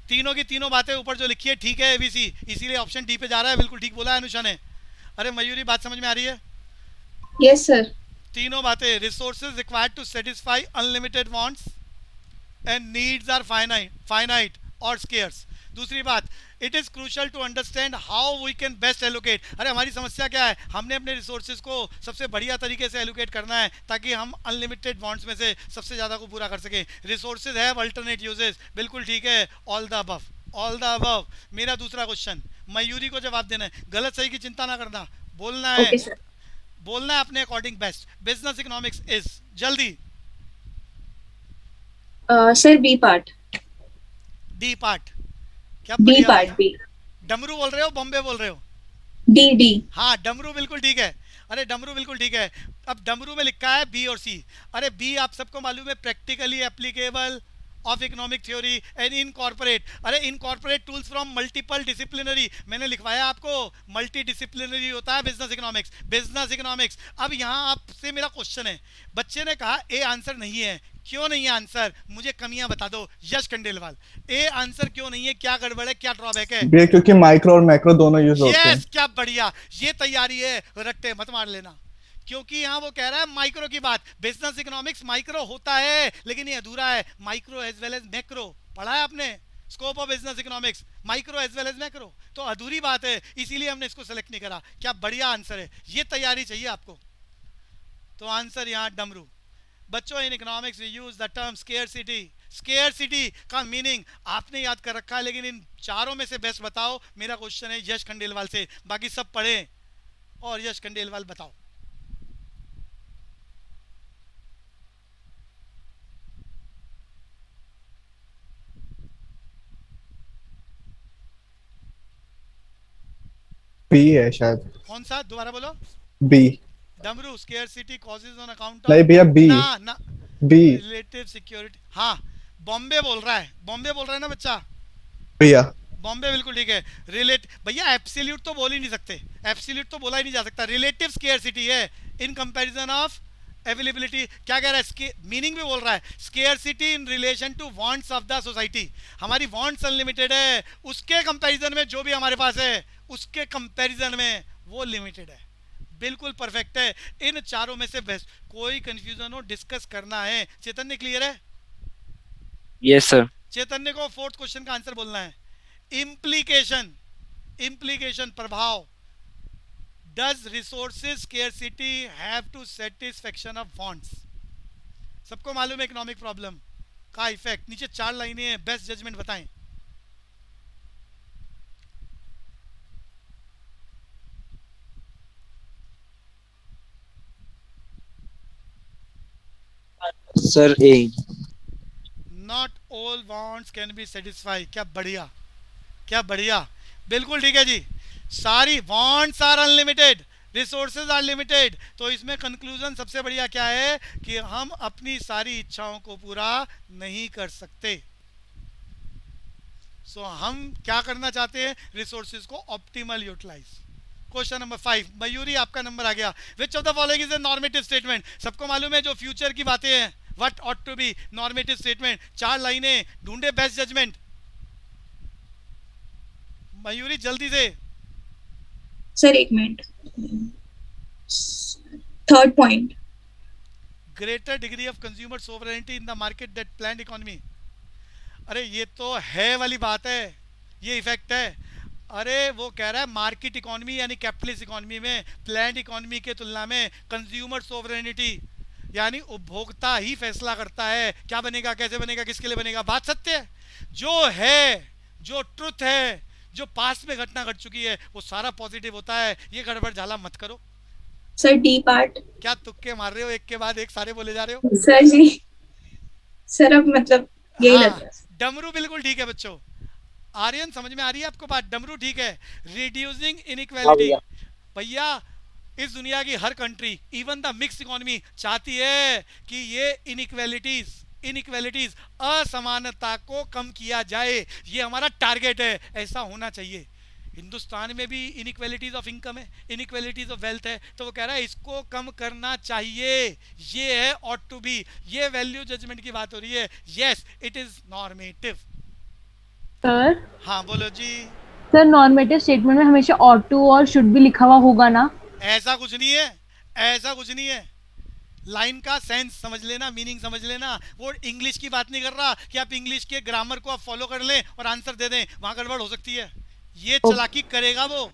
तीनों की तीनों बातें ऊपर जो लिखी है ठीक है एबीसी, इसीलिए ऑप्शन डी पे जा रहा है। बिल्कुल ठीक बोला है अनुषा ने। अरे मयूरी बात समझ में आ रही है? Yes, sir. तीनों बातें, resources required to satisfy unlimited wants and needs are finite और स्केर्स। दूसरी बात, it is crucial to understand how we can best allocate. अरे हमारी समस्या क्या है, हमने अपने रिसोर्सेज को सबसे बढ़िया तरीके से एलोकेट करना है ताकि हम अनलिमिटेड वांट्स में से सबसे ज़्यादा को पूरा कर सकें। रिसोर्सेज हैव अल्टरनेट यूजेस, बिल्कुल ठीक है, all the above, all the above. मेरा दूसरा क्वेश्चन मयूरी को जवाब देना है, गलत सही की चिंता ना करना, बोलना है, Okay, sir. बोलना है अपने according best. Business economics is, जल्दी। Sir, B part. D part, क्या D बढ़िया part, बात B. है। डमरू बोल रहे हो, बॉम्बे बोल रहे हो? D, D. हाँ डमरू बिल्कुल ठीक है। अरे डमरू बिल्कुल ठीक है। अब डमरू में लिखा है बी और सी। अरे बी आप सबको मालूम है, practically applicable of economic theory and incorporate. अरे incorporate tools from multiple disciplinary, मैंने लिखवाया आपको, मल्टी डिसिप्लिनरी होता है बिजनेस इकोनॉमिक्स, बिजनेस इकोनॉमिक्स। अब यहाँ आपसे मेरा क्वेश्चन है, बच्चे ने कहा ए आंसर नहीं है, क्यों नहीं है आंसर, मुझे कमियां बता दो। यश खंडेलवाल, ए आंसर क्यों नहीं है, क्या गड़बड़ है, क्या ड्रॉबैक है? ये क्योंकि माइक्रो और मैक्रो दोनों यूज होते हैं। यस, क्या बढ़िया, ये तैयारी है, रट्टे मत मार लेना। क्योंकि यहाँ वो कह रहा है माइक्रो की बात, बिजनेस इकोनॉमिक्स माइक्रो होता है लेकिन ये अधूरा है, micro as well as macro पढ़ा है आपने, scope of business economics, micro as well as macro, तो अधूरी बात है, इसीलिए हमने इसको सेलेक्ट नहीं करा। क्या बढ़िया आंसर है, ये तैयारी चाहिए आपको। तो आंसर यहाँ डमरू। बच्चों in economics we use the term scarcity. Scarcity का मीनिंग आपने याद कर रखा है, लेकिन इन चारों में से बेस्ट बताओ। मेरा क्वेश्चन है यश खंडेलवाल से, बाकी सब पढ़े और यश खंडेलवाल बताओ। बी है शायद। कौन सा, दोबारा बोलो। बी। डमरू, स्केयरसिटी कॉजेज ऑन अकाउंट नहीं ऑफ, भैया, बी। ना ना, बी रिलेटिव सिक्योरिटी। हाँ बॉम्बे बोल रहा है, बॉम्बे बोल रहा है ना बच्चा, भैया। बॉम्बे बिल्कुल ठीक है। रिलेट भैया एब्सोल्यूट तो बोल ही नहीं सकते, एब्सोल्यूट तो बोला ही नहीं जा सकता, रिलेटिव स्केयरसिटी है इन कंपैरिजन ऑफ अवेलेबिलिटी। क्या कह रहा है, मीनिंग भी बोल रहा है, scarcity in relation to wants of the society. हमारी वांट्स अनलिमिटेड है, उसके कंपैरिजन में जो भी हमारे पास है उसके कंपैरिजन में वो लिमिटेड है। बिल्कुल परफेक्ट है। इन चारों में से बेस्ट, कोई कंफ्यूजन हो डिस्कस करना है। चैतन्य क्लियर है? Yes, sir. चैतन्य को फोर्थ क्वेश्चन का आंसर बोलना है। इम्प्लीकेशन, इम्प्लीकेशन प्रभाव, does resources scarcity have to satisfaction of wants. सबको मालूम है इकोनॉमिक प्रॉब्लम का इफेक्ट। नीचे 4 लाइनें हैं, बेस्ट जजमेंट बताएं। Sir, A. Not all wants can be satisfy. क्या बढ़िया, क्या बढ़िया, बिल्कुल ठीक है जी। सारी wants are unlimited, resources are limited. तो इसमें कंक्लूजन सबसे बढ़िया क्या है कि हम अपनी सारी इच्छाओं को पूरा नहीं कर सकते। सो हम क्या करना चाहते हैं, रिसोर्सेज को optimal utilise. Question number 5, Mayuri आपका नंबर आ गया। Which of the following is a normative statement. सबको मालूम है जो फ्यूचर की बातें हैं, what ought to be, normative statement. 4 लाइनें, ढूंढे बेस्ट जजमेंट। मयूरी जल्दी से। Sir, एक minute. Third point. Greater degree of consumer sovereignty in the market that planned economy. अरे ये तो है वाली बात है, ये इफेक्ट है। अरे वो कह रहा है मार्केट इकोनॉमी यानी कैपिटलिस्ट इकोनॉमी में प्लान्ड इकोनॉमी के तुलना में कंज्यूमर सोवरेनिटी यानी उपभोक्ता ही फैसला करता है क्या बनेगा, कैसे बनेगा, किसके लिए बनेगा। बात सत्य है, जो है, जो ट्रुथ है, जो पास्ट में घटना घट चुकी है वो सारा पॉजिटिव होता है। ये गड़बड़ झाला मत करो। Sir, D part. क्या तुक्के मार रहे हो, एक के बाद एक सारे बोले जा रहे हो? Sir जी. सर अब मतलब यही लग हाँ, रहा है। डमरू बिल्कुल ठीक है बच्चों। आर्यन समझ में आ रही है आपको बात? डमरू ठीक है। रिड्यूसिंग हाँ इनइक्वालिटी, भैया। भैया इस दुनिया की हर country, even the mix economy, चाहती है कि ये इनइक्वालिटीज असमानता को कम किया जाए। ये हमारा टारगेट है, ऐसा होना चाहिए। हिंदुस्तान में भी इनइक्वालिटीज ऑफ इनकम है, इनइक्वालिटीज ऑफ वेल्थ है, तो वो कह रहा है इसको कम करना चाहिए। ये है ऑट टू बी, ये वैल्यू जजमेंट की बात हो रही है। Yes it is normative. Sir हाँ बोलो जी। सर नॉर्मेटिव स्टेटमेंट में हमेशा ought to और should भी लिखा हुआ होगा ना? ऐसा कुछ नहीं है, ऐसा कुछ नहीं है। लाइन का सेंस समझ लेना, मीनिंग समझ लेना। वो इंग्लिश की बात नहीं कर रहा कि आप इंग्लिश के ग्रामर को आप फॉलो कर लें और आंसर दे दें, वहां गड़बड़ हो सकती है। ये चालाकी करेगा वो।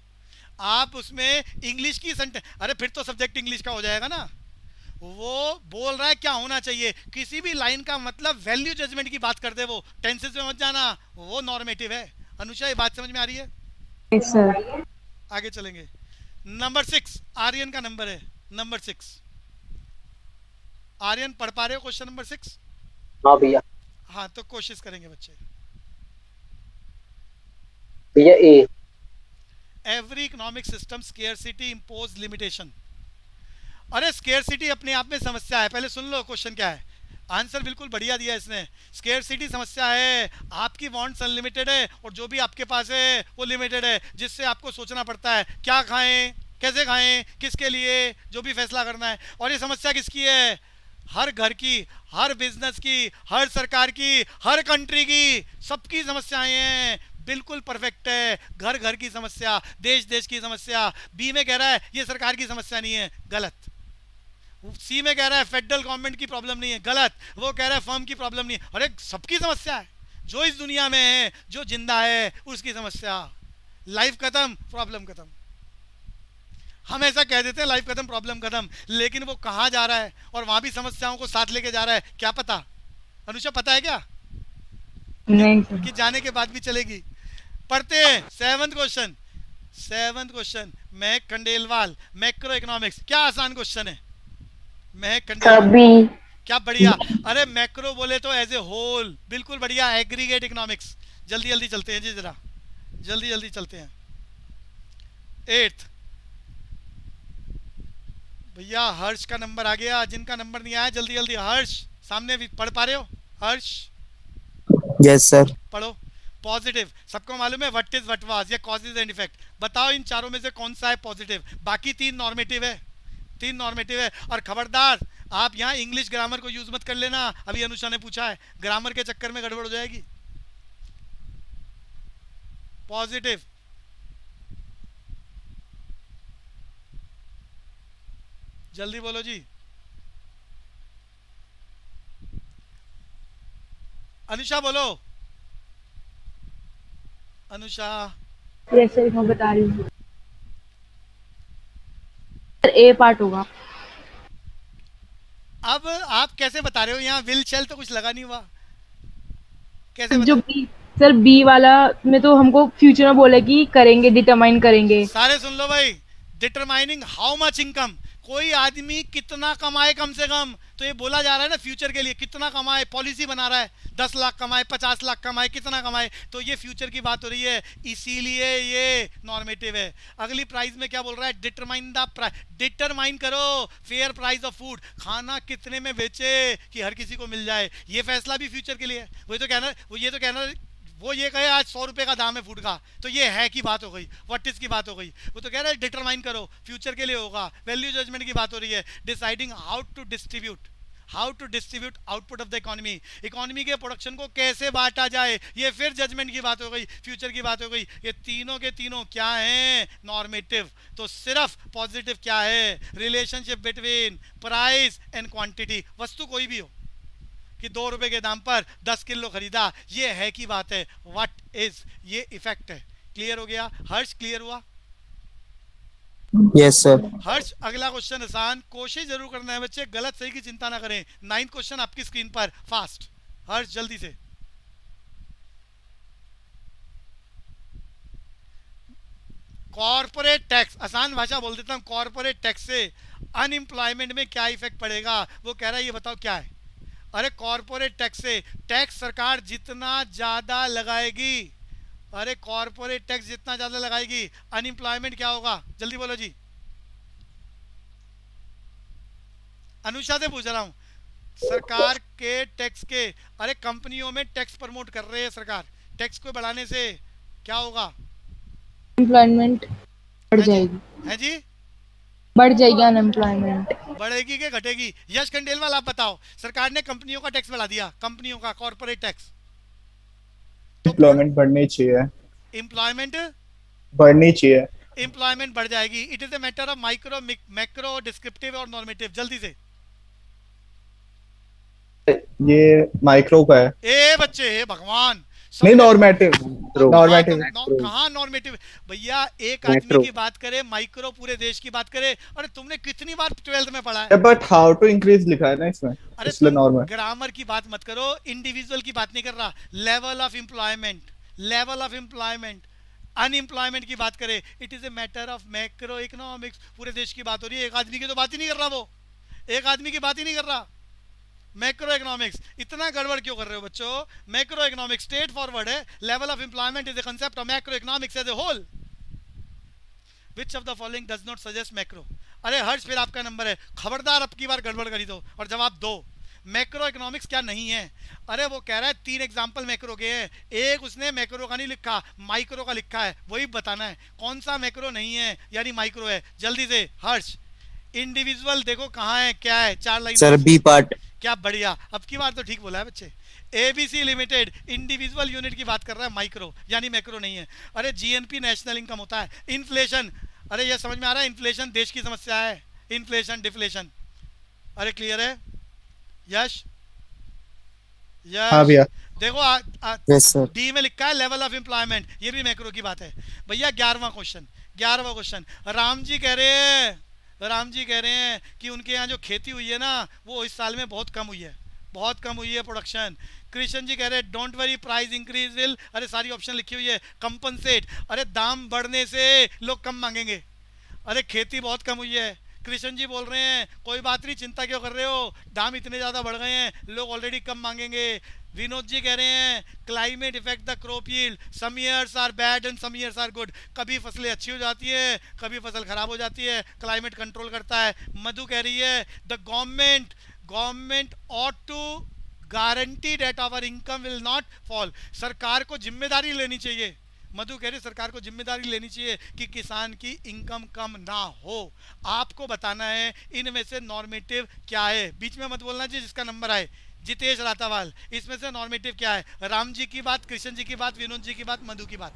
आप उसमें इंग्लिश की सेंटेंस, अरे फिर तो सब्जेक्ट इंग्लिश का हो जाएगा ना। वो बोल रहा है क्या होना चाहिए, किसी भी लाइन का मतलब वैल्यू जजमेंट की बात कर दे, वो टेंसेस में मत जाना, वो नॉर्मेटिव है। अनुषा ये बात समझ में आ रही है? Yes sir. आगे चलेंगे। नंबर 6 आर्यन का नंबर है, नंबर 6। आर्यन पढ़ पा रहे हो क्वेश्चन नंबर 6? हाँ भैया। हाँ तो कोशिश करेंगे बच्चे। भैया ए। Every economic system scarcity impose limitation. अरे स्केयरसिटी अपने आप में समस्या है, पहले सुन लो क्वेश्चन क्या है। आंसर बिल्कुल बढ़िया दिया इसने। स्केयरसिटी समस्या है, आपकी वांट्स अनलिमिटेड है और जो भी आपके पास है वो लिमिटेड है, जिससे आपको सोचना पड़ता है क्या खाएं, कैसे खाएं, किसके लिए, जो भी फैसला करना है। और ये समस्या किसकी है? हर घर की, हर बिजनेस की, हर सरकार की, हर कंट्री की, सबकी समस्याएं हैं। बिल्कुल परफेक्ट है। घर घर की समस्या, देश देश की समस्या। बी में कह रहा है ये सरकार की समस्या नहीं है, गलत। सी में कह रहा है फेडरल गवर्नमेंट की प्रॉब्लम नहीं है, गलत। वो कह रहा है फर्म की प्रॉब्लम नहीं है, अरे सबकी समस्या है। जो इस दुनिया में है, जो जिंदा है, उसकी समस्या। लाइफ खत्म, प्रॉब्लम खत्म। हम ऐसा कह देते हैं लाइफ खत्म प्रॉब्लम खत्म, लेकिन वो कहाँ जा रहा है और वहां भी समस्याओं को साथ लेके जा रहा है, क्या पता? अनुषा पता है क्या नहीं कि सर। जाने के बाद भी चलेगी? पढ़ते हैं 7th क्वेश्चन। 7th क्वेश्चन महक खंडेलवाल, मैक्रो इकोनॉमिक्स। क्या आसान क्वेश्चन है महक खंडेलवाल, कभी क्या बढ़िया। अरे मैक्रो बोले तो एज ए होल, बिल्कुल बढ़िया। Aggregate economics. जल्दी जल्दी चलते हैं जी, जरा जल्दी जल्दी चलते हैं। 8th भैया हर्ष का नंबर आ गया, जिनका नंबर नहीं आया जल्दी जल्दी। हर्ष सामने भी पढ़ पा रहे हो? हर्ष यस सर। पढ़ो। पॉजिटिव सबको मालूम है, व्हाट इज व्हाट वाज या कॉजेज एंड इफेक्ट। बताओ इन चारों में से कौन सा है पॉजिटिव? बाकी 3 नॉर्मेटिव है, 3 नॉर्मेटिव है। और खबरदार आप यहाँ इंग्लिश ग्रामर को यूज मत कर लेना, अभी अनुषा ने पूछा है, ग्रामर के चक्कर में गड़बड़ हो जाएगी। पॉजिटिव जल्दी बोलो जी। अनुषा बोलो। अनुषा यस सर मैं बता रही हूँ। सर ए पार्ट होगा। अब आप कैसे बता रहे हो? यहाँ विल शेल तो कुछ लगा नहीं हुआ, कैसे जो बता? बी, सर बी वाला में तो हमको फ्यूचर में बोला कि करेंगे, डिटरमाइन करेंगे। सारे सुन लो भाई। डिटरमाइनिंग हाउ मच इनकम, कोई आदमी कितना कमाए कम से कम, तो ये बोला जा रहा है ना फ्यूचर के लिए कितना कमाए, पॉलिसी बना रहा है 10 लाख कमाए, 50 लाख कमाए, कितना कमाए, तो ये फ्यूचर की बात हो रही है, इसीलिए ये नॉर्मेटिव है। अगली प्राइस में क्या बोल रहा है? डिटरमाइन द प्राइस, डिटरमाइन करो फेयर प्राइस ऑफ फूड, खाना कितने में बेचे कि हर किसी को मिल जाए, ये फैसला भी फ्यूचर के लिए है। वो ये कहे आज 100 रुपए का दाम है फूड का, तो ये है की बात हो गई, व्हाट इज की बात हो गई। वो तो कह रहा है डिटरमाइन करो, फ्यूचर के लिए होगा। वैल्यू जजमेंट की बात हो रही है, deciding how to distribute output of the economy, economy के प्रोडक्शन को कैसे बांटा जाए, ये फिर जजमेंट की बात हो गई, फ्यूचर की बात हो गई। ये तीनों के तीनों क्या हैं? नॉर्मेटिव। तो सिर्फ पॉजिटिव क्या है? Relationship between price and quantity, वस्तु कोई भी हो, कि 2 रुपए के दाम पर 10 किलो खरीदा, ये है की बात है, व्हाट इज, ये इफेक्ट है। क्लियर हो गया? हर्ष क्लियर हुआ? Yes sir. हर्ष अगला क्वेश्चन आसान, कोशिश जरूर करना है बच्चे, गलत सही की चिंता ना करें। 9th क्वेश्चन आपकी स्क्रीन पर, फास्ट हर्ष जल्दी से। कॉर्पोरेट टैक्स, आसान भाषा बोल देता हूं, कॉर्पोरेट टैक्स से अनएम्प्लॉयमेंट में क्या इफेक्ट पड़ेगा? वो कह रहा है ये बताओ क्या है? अरे कॉरपोरेट टैक्स से, टैक्स सरकार जितना ज्यादा लगाएगी, अरे कॉरपोरेट टैक्स जितना ज्यादा लगाएगी, अनएम्प्लॉयमेंट क्या होगा, जल्दी बोलो जी। अनुषा से पूछ रहा हूँ, सरकार के टैक्स के, अरे कंपनियों में टैक्स प्रमोट कर रहे हैं सरकार, टैक्स को बढ़ाने से क्या होगा? एम्प्लॉयमेंट बढ़ है जी, जाएगी, है जी, बढ़ जाएगी अनएम्प्लॉयमेंट। बढ़ेगी कि घटेगी? यश खंडेलवाल आप बताओ, सरकार ने कंपनियों का टैक्स बढ़ा दिया, कंपनियों का कॉर्पोरेट टैक्स, तो एम्प्लॉयमेंट बढ़नी चाहिए, एम्प्लॉयमेंट, बढ़नी चाहिए। एम्प्लॉयमेंट बढ़ जाएगी। It is a matter of micro, macro, descriptive और नॉर्मेटिव, जल्दी से। ये माइक्रो का है, ए बच्चे, हे भगवान, नहीं समझे? Normative, Macro. नॉर्मेटिव। कहाँ नॉर्मेटिव भैया, एक आदमी Macro. की बात करे, माइक्रो पूरे देश की बात करे। अरे तुमने कितनी बार 12th में पढ़ा है? बट हाउ टू इंक्रीज लिखा है ना इसमें, अरे इसलिए तुम नॉर्मल। ग्रामर की बात मत करो, इंडिविजुअल की बात नहीं कर रहा, level of employment, level of employment, unemployment की बात करे, it is a matter of macro economics, पूरे देश की बात हो रही है, एक आदमी की तो बात ही नहीं कर रहा, वो एक आदमी की बात ही नहीं कर रहा। मैक्रो इकोनॉमिक्स, इतना गड़बड़ क्यों कर रहे हो बच्चों? मैक्रो इकोनॉमिक्स स्ट्रेट फॉरवर्ड है, level of employment is the concept of macro economics as a whole. Which of the following does not suggest macro? अरे हर्ष, फिर आपका नंबर है, खबरदार अब की बार गड़बड़ करी दो और जवाब दो। मैक्रो इकोनॉमिक्स क्या नहीं है? अरे वो कह रहा है 3 एग्जांपल मैक्रो के हैं, एक उसने मैक्रो का नहीं लिखा, माइक्रो का लिखा है, वही बताना है कौन सा मैक्रो नहीं है यानी माइक्रो है। जल्दी से हर्ष, इंडिविजुअल देखो कहाँ है, क्या है, 4 लाइन। Sir B part. क्या बढ़िया, अब की बार तो ठीक बोला है बच्चे। एबीसी लिमिटेड इंडिविजुअल यूनिट की बात कर रहा है, माइक्रो यानी मैक्रो नहीं है। अरे जीएनपी नेशनल इनकम होता है, इन्फ्लेशन, अरे ये समझ में आ रहा है, इन्फ्लेशन देश की समस्या है, इन्फ्लेशन डिफ्लेशन। अरे क्लियर है यश? हाँ भैया। देखो यस सर। डी में लिखा है लेवल ऑफ एम्प्लॉयमेंट, ये भी मैक्रो की बात है भैया। 11वां क्वेश्चन, 11वां क्वेश्चन, राम जी कह रहे हैं, राम जी कह रहे हैं कि उनके यहाँ जो खेती हुई है ना, वो इस साल में बहुत कम हुई है, बहुत कम हुई है प्रोडक्शन। कृष्ण जी कह रहे हैं don't worry price increase will, अरे सारी ऑप्शन लिखी हुई है, कंपनसेट, अरे दाम बढ़ने से लोग कम मांगेंगे, अरे खेती बहुत कम हुई है। कृष्ण जी बोल रहे हैं कोई बात नहीं, चिंता क्यों कर रहे हो, दाम इतने ज़्यादा बढ़ गए हैं, लोग ऑलरेडी कम मांगेंगे। विनोद जी कह रहे हैं climate effect the crop yield, some years are bad and some years are good, कभी फसलें अच्छी हो जाती है, कभी फसल खराब हो जाती है, क्लाइमेट कंट्रोल करता है। मधु कह रही है the government ought to guarantee that our income will not fall, सरकार को जिम्मेदारी लेनी चाहिए। मधु कह रही सरकार को जिम्मेदारी लेनी चाहिए कि किसान की इनकम कम ना हो। आपको बताना है इनमें से नॉर्मेटिव क्या है, बीच में मत बोलना जी जिसका नंबर आए। जितेश रातावाल, इसमें से नॉर्मेटिव क्या है? राम जी की बात, कृष्ण जी की बात, विनोद जी की बात, मधु की बात।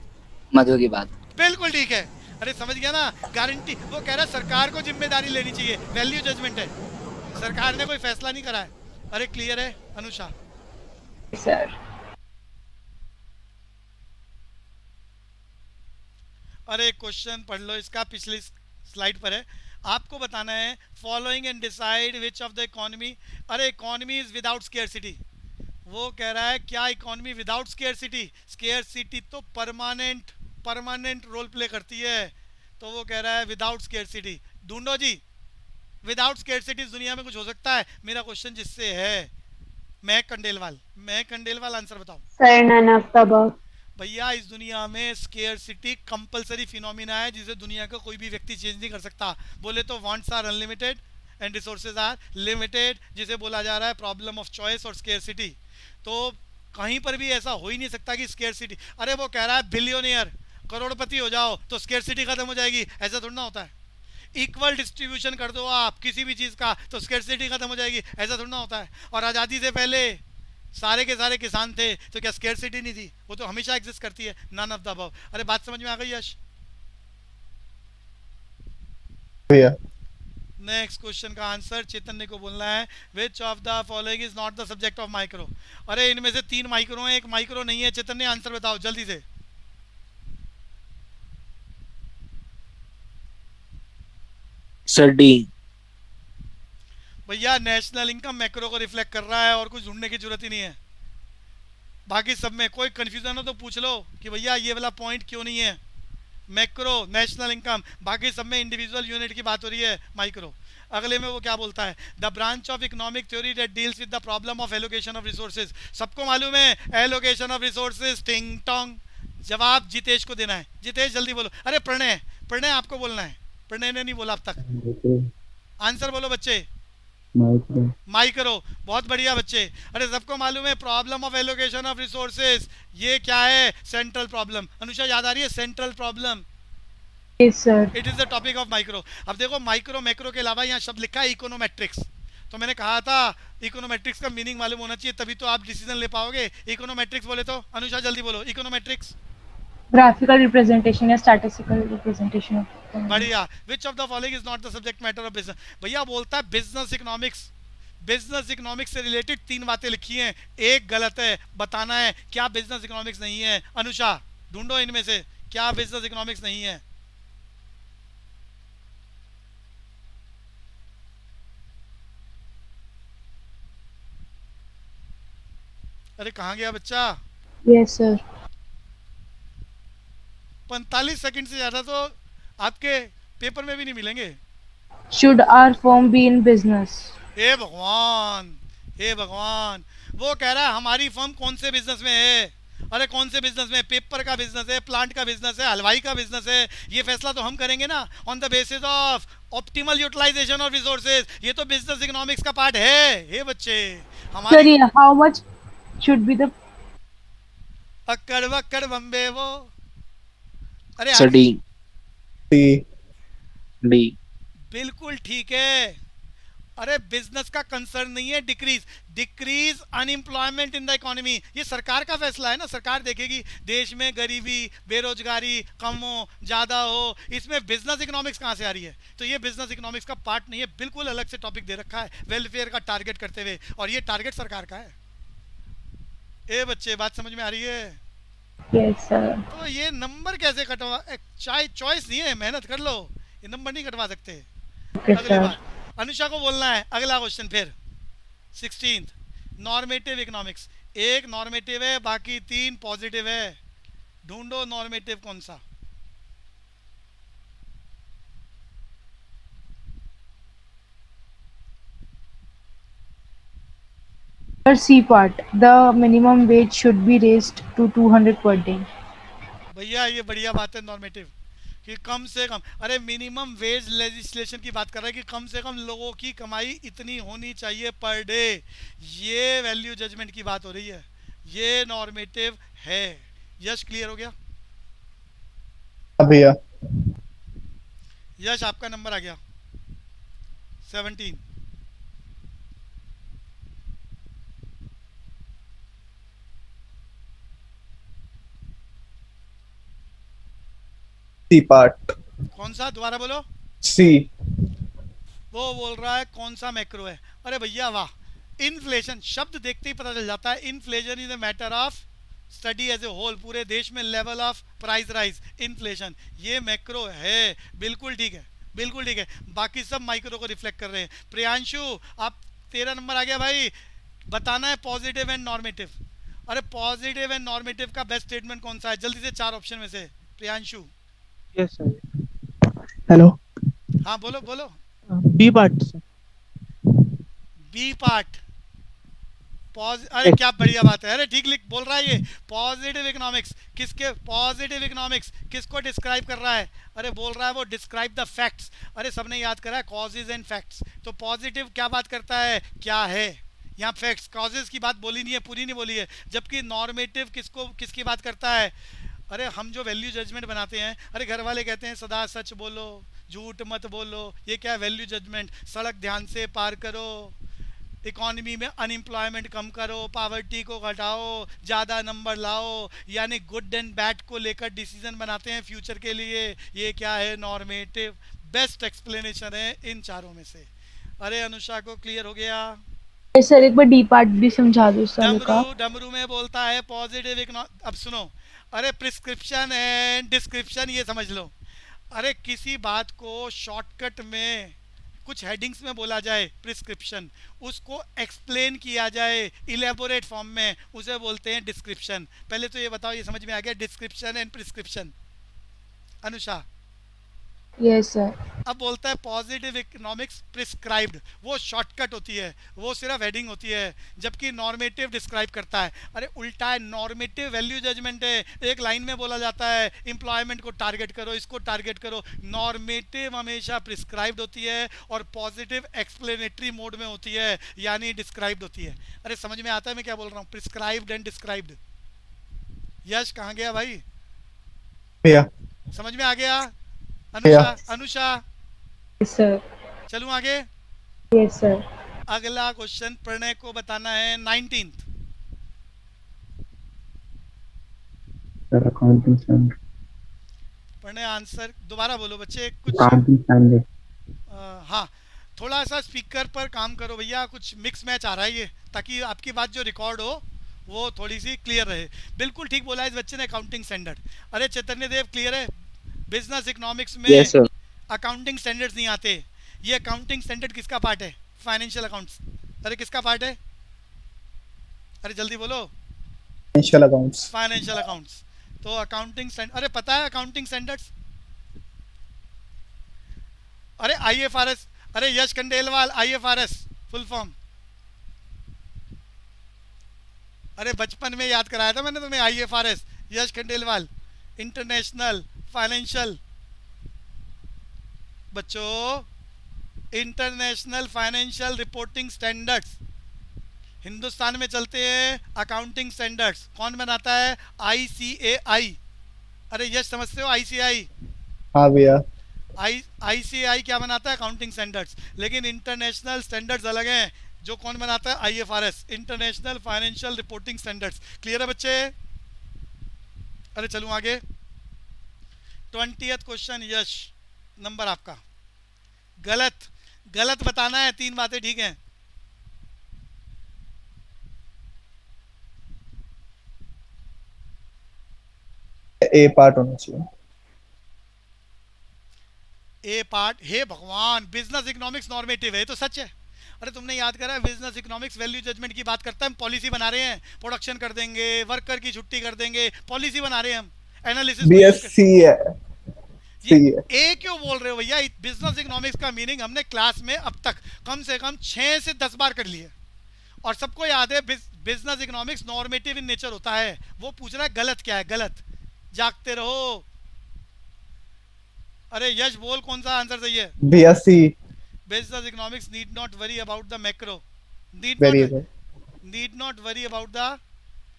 मधु की बात। बिल्कुल ठीक है, अरे समझ गया ना, गारंटी, वो कह रहा है सरकार को जिम्मेदारी लेनी चाहिए, वैल्यू जजमेंट है, सरकार ने कोई फैसला नहीं करा है। अरे क्लियर है अनुषा? सर अरे क्वेश्चन पढ़ लो इसका, पिछली स्लाइड पर है, आपको बताना है following and decide which of the economy, अरे इकोनॉमी इज विदाउट स्केयरसिटी, वो कह रहा है क्या इकोनॉमी विदाउट स्केयरसिटी? स्केयरसिटी तो परमानेंट रोल प्ले करती है, तो वो कह रहा है विदाउट स्केयरसिटी। ढूंढो जी, विदाउट स्केयरसिटी दुनिया में कुछ हो सकता है? मेरा क्वेश्चन जिससे है, महक कंडेलवाल आंसर बताओ। Sir none of the above. भैया इस दुनिया में स्केयरसिटी कंपलसरी फिनोमिना है जिसे दुनिया का कोई भी व्यक्ति चेंज नहीं कर सकता। बोले तो wants are unlimited and resources are limited, जिसे बोला जा रहा है प्रॉब्लम ऑफ चॉइस और स्केयरसिटी। तो कहीं पर भी ऐसा हो ही नहीं सकता कि स्केयरसिटी, अरे वो कह रहा है बिलियनियर, करोड़पति हो जाओ तो स्केयरसिटी खत्म हो जाएगी, ऐसा थोड़ा ना होता है। इक्वल डिस्ट्रीब्यूशन कर दो आप किसी भी चीज़ का तो स्केयरसिटी खत्म हो जाएगी, ऐसा थोड़ा ना होता है। और आज़ादी से पहले सारे के सारे किसान थे तो क्या स्केयरसिटी नहीं थी? वो तो हमेशा एग्जिस्ट करती है, नन ऑफ द अबव। अरे बात समझ में आ गई यश? भैया नेक्स्ट क्वेश्चन का आंसर चैतन्य को बोलना है, विच of the following is not the subject of micro? अरे इनमें से 3 माइक्रो हैं, एक माइक्रो नहीं है। चैतन्य आंसर बताओ जल्दी से। Sir D. भैया नेशनल इनकम मैक्रो को रिफ्लेक्ट कर रहा है और कुछ ढूंढने की जरूरत ही नहीं है। बाकी सब में कोई कंफ्यूजन हो तो पूछ लो कि भैया ये वाला पॉइंट क्यों नहीं है, मैक्रो नेशनल इनकम, बाकी सब में इंडिविजुअल यूनिट की बात हो रही है, माइक्रो। अगले में वो क्या बोलता है, the branch of economic theory that deals with the problem of allocation of resources. सबको मालूम है एलोकेशन ऑफ रिसोर्सेज, टिंग टोंग। जवाब जितेश को देना है, जितेश जल्दी बोलो। अरे प्रणय, प्रणय आपको बोलना है, प्रणय ने नहीं बोला अब तक। आंसर बोलो बच्चे। माइक्रो, बहुत बढ़िया बच्चे। अरे सबको मालूम है problem of allocation of resources ये क्या है, सेंट्रल प्रॉब्लम। अनुषा याद आ रही है central problem, Yes, sir. It is the topic of micro. अब देखो माइक्रो मैक्रो के अलावा यहाँ शब्द लिखा है इकोनोमेट्रिक्स, तो मैंने कहा था इकोनोमेट्रिक्स का मीनिंग मालूम होना चाहिए, तभी तो आप डिसीजन ले पाओगे। इकोनोमेट्रिक्स बोले तो अनुषा जल्दी बोलो, इकोनोमेट्रिक्स। Graphical representation या statistical representation of economy. बढ़िया। विच of the following is not the subject matter of business. भैया बोलता है बिजनेस इकोनॉमिक्स, बिजनेस इकोनॉमिक्स से रिलेटेड 3 बातें लिखी हैं, एक गलत है, बताना है क्या बिजनेस इकोनॉमिक्स नहीं है। अनुषा ढूंढो इनमें से क्या बिजनेस इकोनॉमिक्स नहीं है। अरे कहाँ गया बच्चा। Yes, sir. 45 सेकंड से ज़्यादा तो आपके पेपर में भी नहीं मिलेंगे। Should our firm be in business? हे भगवान, हे भगवान, वो कह रहा है हमारी फर्म कौन से बिजनेस में है। अरे कौन से बिजनेस में, पेपर का बिजनेस है, प्लांट का बिजनेस है, हलवाई का बिजनेस है, ये फैसला तो हम करेंगे ना on the basis of optimal utilisation of resources. ये तो बिजनेस इकोनॉमिक्स का पार्ट है। हे बच्चे Sir, हमारी yeah, how much should be the अक्कड़ बक्कड़ Bombay वो। अरे सर डी, C. डी। बिल्कुल ठीक है। अरे बिजनेस का कंसर्न नहीं है decrease, decrease unemployment in the economy, ये सरकार का फैसला है ना। सरकार देखेगी देश में गरीबी बेरोजगारी कम हो ज़्यादा हो, इसमें बिजनेस इकोनॉमिक्स कहाँ से आ रही है। तो ये बिजनेस इकोनॉमिक्स का पार्ट नहीं है, बिल्कुल अलग से टॉपिक दे रखा है वेलफेयर का टारगेट करते हुए, और ये टारगेट सरकार का है। ए बच्चे बात समझ में आ रही है। Yes, sir. तो ये नंबर कैसे कटवा, चाहे चॉइस नहीं है, मेहनत कर लो, ये नंबर नहीं कटवा सकते। Okay, अगली sir. बार अनुषा को बोलना है। अगला क्वेश्चन फिर 16th नॉर्मेटिव इकोनॉमिक्स। एक नॉर्मेटिव है, बाकी 3 पॉजिटिव है। ढूंढो नॉर्मेटिव कौन सा। Sir, C part. The minimum wage should be raised to 200 per day. भैया ये बढ़िया बात है नॉर्मेटिव कि कम से कम, अरे मिनिमम वेज लेजिस्लेशन की बात कर रहा है कि कम से कम लोगों की कमाई इतनी होनी चाहिए पर डे। ये वैल्यू जजमेंट की बात हो रही है, ये नॉर्मेटिव है। यश क्लियर हो गया। भैया यश आपका नंबर आ गया 17। C part. कौन सा, दोबारा बोलो। C. वो बोल रहा है कौन सा मैक्रो है। अरे भैया वाह, इन्फ्लेशन शब्द देखते ही पता चल जाता है। Inflation is a matter of study as a whole, पूरे देश में level of price rise inflation, ये मैक्रो है। बिल्कुल ठीक है, बिल्कुल ठीक है। बाकी सब माइक्रो को रिफ्लेक्ट कर रहे हैं। प्रियांशु आप, तेरा नंबर आ गया भाई, बताना है पॉजिटिव एंड नॉर्मेटिव। अरे पॉजिटिव एंड नॉर्मेटिव का बेस्ट स्टेटमेंट कौन सा है, जल्दी से 4 ऑप्शन में से। Priyanshu yes sir. हेलो, हाँ बोलो बोलो। B part sir. B part pause, अरे क्या बढ़िया बात है। अरे ठीक लिख बोल रहा है ये। पॉजिटिव इकोनॉमिक्स किसके, पॉजिटिव इकोनॉमिक्स किसको डिस्क्राइब कर रहा है। अरे बोल रहा है वो डिस्क्राइब द फैक्ट्स। अरे सबने याद करा है कॉजेज एंड फैक्ट्स, तो पॉजिटिव क्या बात करता है, क्या है। यहाँ फैक्ट्स, कॉजेज की बात बोली नहीं है, पूरी नहीं बोली है। जबकि नॉर्मेटिव किसको, किसकी बात करता है। अरे हम जो वैल्यू जजमेंट बनाते हैं, अरे घर वाले कहते हैं सदा सच बोलो झूठ मत बोलो, ये क्या वैल्यू जजमेंट। सड़क ध्यान से पार करो, इकोनॉमी में अनएम्प्लॉयमेंट कम करो, पावर्टी को घटाओ, ज़्यादा नंबर लाओ, यानी गुड एंड बैड को लेकर डिसीजन बनाते हैं फ्यूचर के लिए। ये क्या है, नॉर्मेटिव। बेस्ट एक्सप्लेनेशन है इन चारों में से। अरे अनुषा को क्लियर हो गया। Yes, sir, एक बार D part भी समझा दो इस सारे का। डमरू, डमरू में बोलता है पॉजिटिव इकोनॉमिक। अब सुनो, अरे प्रिस्क्रिप्शन एंड डिस्क्रिप्शन ये समझ लो। अरे किसी बात को शॉर्टकट में कुछ हेडिंग्स में बोला जाए प्रिस्क्रिप्शन, उसको एक्सप्लेन किया जाए इलेबोरेट फॉर्म में, उसे बोलते हैं डिस्क्रिप्शन। पहले तो ये बताओ, ये समझ में आ गया description and prescription. Anusha. Yes, sir. अब बोलता है पॉजिटिव इकोनॉमिक्स प्रिस्क्राइब्ड, वो शॉर्टकट होती है, वो सिर्फ हेडिंग होती है, जबकि नॉर्मेटिव डिस्क्राइब करता है। अरे उल्टा है, नॉर्मेटिव वैल्यू जजमेंट है, एक लाइन में बोला जाता है एम्प्लॉयमेंट को टारगेट करो, इसको टारगेट करो। नॉर्मेटिव हमेशा प्रिस्क्राइब्ड होती है और पॉजिटिव एक्सप्लेनेटरी मोड में होती है, यानी डिस्क्राइब्ड होती है। अरे समझ में आता है मैं क्या बोल रहा हूँ? Prescribed and described. यश कहाँ गया भाई? भैया समझ में आ गया? Anusha, Anusha Yes, sir. चलूं आगे। Yes, sir. अगला क्वेश्चन प्रणय को बताना है 19th। Sir accounting standard. Pranay answer दोबारा बोलो बच्चे कुछ। Accounting standard. हाँ, थोड़ा सा स्पीकर पर काम करो भैया, कुछ मिक्स मैच आ रहा है ये, ताकि आपकी बात जो रिकॉर्ड हो वो थोड़ी सी क्लियर रहे। बिल्कुल ठीक बोला इस बच्चे ने, अकाउंटिंग स्टैंडर्ड। अरे चैतन्य देव क्लियर है? बिजनेस इकोनॉमिक्स में Yes, sir. अकाउंटिंग स्टैंडर्ड्स नहीं आते। ये अकाउंटिंग स्टैंडर्ड किसका पार्ट है? Financial accounts. अरे किसका पार्ट है? अरे जल्दी बोलो। Financial accounts. Financial accounts. तो अकाउंटिंग स्टैंडर्ड, अरे पता है अकाउंटिंग स्टैंडर्ड्स? अरे आईएफआरएस, अरे यश खंडेलवाल, आईएफआरएस फुल फॉर्म। अरे बचपन में याद कराया था मैंने तुम्हें आईएफआरएस, यश खंडेलवाल, इंटरनेशनल फाइनेंशियल। बच्चों, international financial reporting standards Hindustan में चलते हैं। अकाउंटिंग स्टैंडर्ड्स कौन बनाता है? आईसीएआई। अरे यश समझते हो आईसीएआई? हाँ भैया। आईसीएआई क्या बनाता है? Accounting standards. लेकिन इंटरनेशनल स्टैंडर्ड्स अलग हैं, जो कौन बनाता है? IFRS, international financial reporting standards. Clear है बच्चे? अरे चलूं आगे। 20th क्वेश्चन यश, नंबर आपका। गलत, गलत बताना है, 3 बातें ठीक हैं। ए पार्ट होना चाहिए। ए पार्ट? हे भगवान, बिजनेस इकोनॉमिक्स नॉर्मेटिव है, तो सच है। अरे तुमने याद करा, बिजनेस इकोनॉमिक्स वैल्यू जजमेंट की बात करता है। हम पॉलिसी बना रहे हैं, प्रोडक्शन कर देंगे, वर्कर की छुट्टी कर देंगे, पॉलिसी बना रहे हैं हम, एनालिसिस। बीएससी है। ये ए क्यों बोल रहे हो भैया? बिजनेस इकोनॉमिक्स का मीनिंग हमने क्लास में अब तक कम से कम 6 से 10 बार कर लिए, और सबको याद है business economics normative in nature होता है। वो पूछ रहा है गलत क्या है? गलत, जागते रहो। अरे यश बोल, कौन सा आंसर सही है? BSc. Business economics need not worry about the macro, variable. Need not worry about the,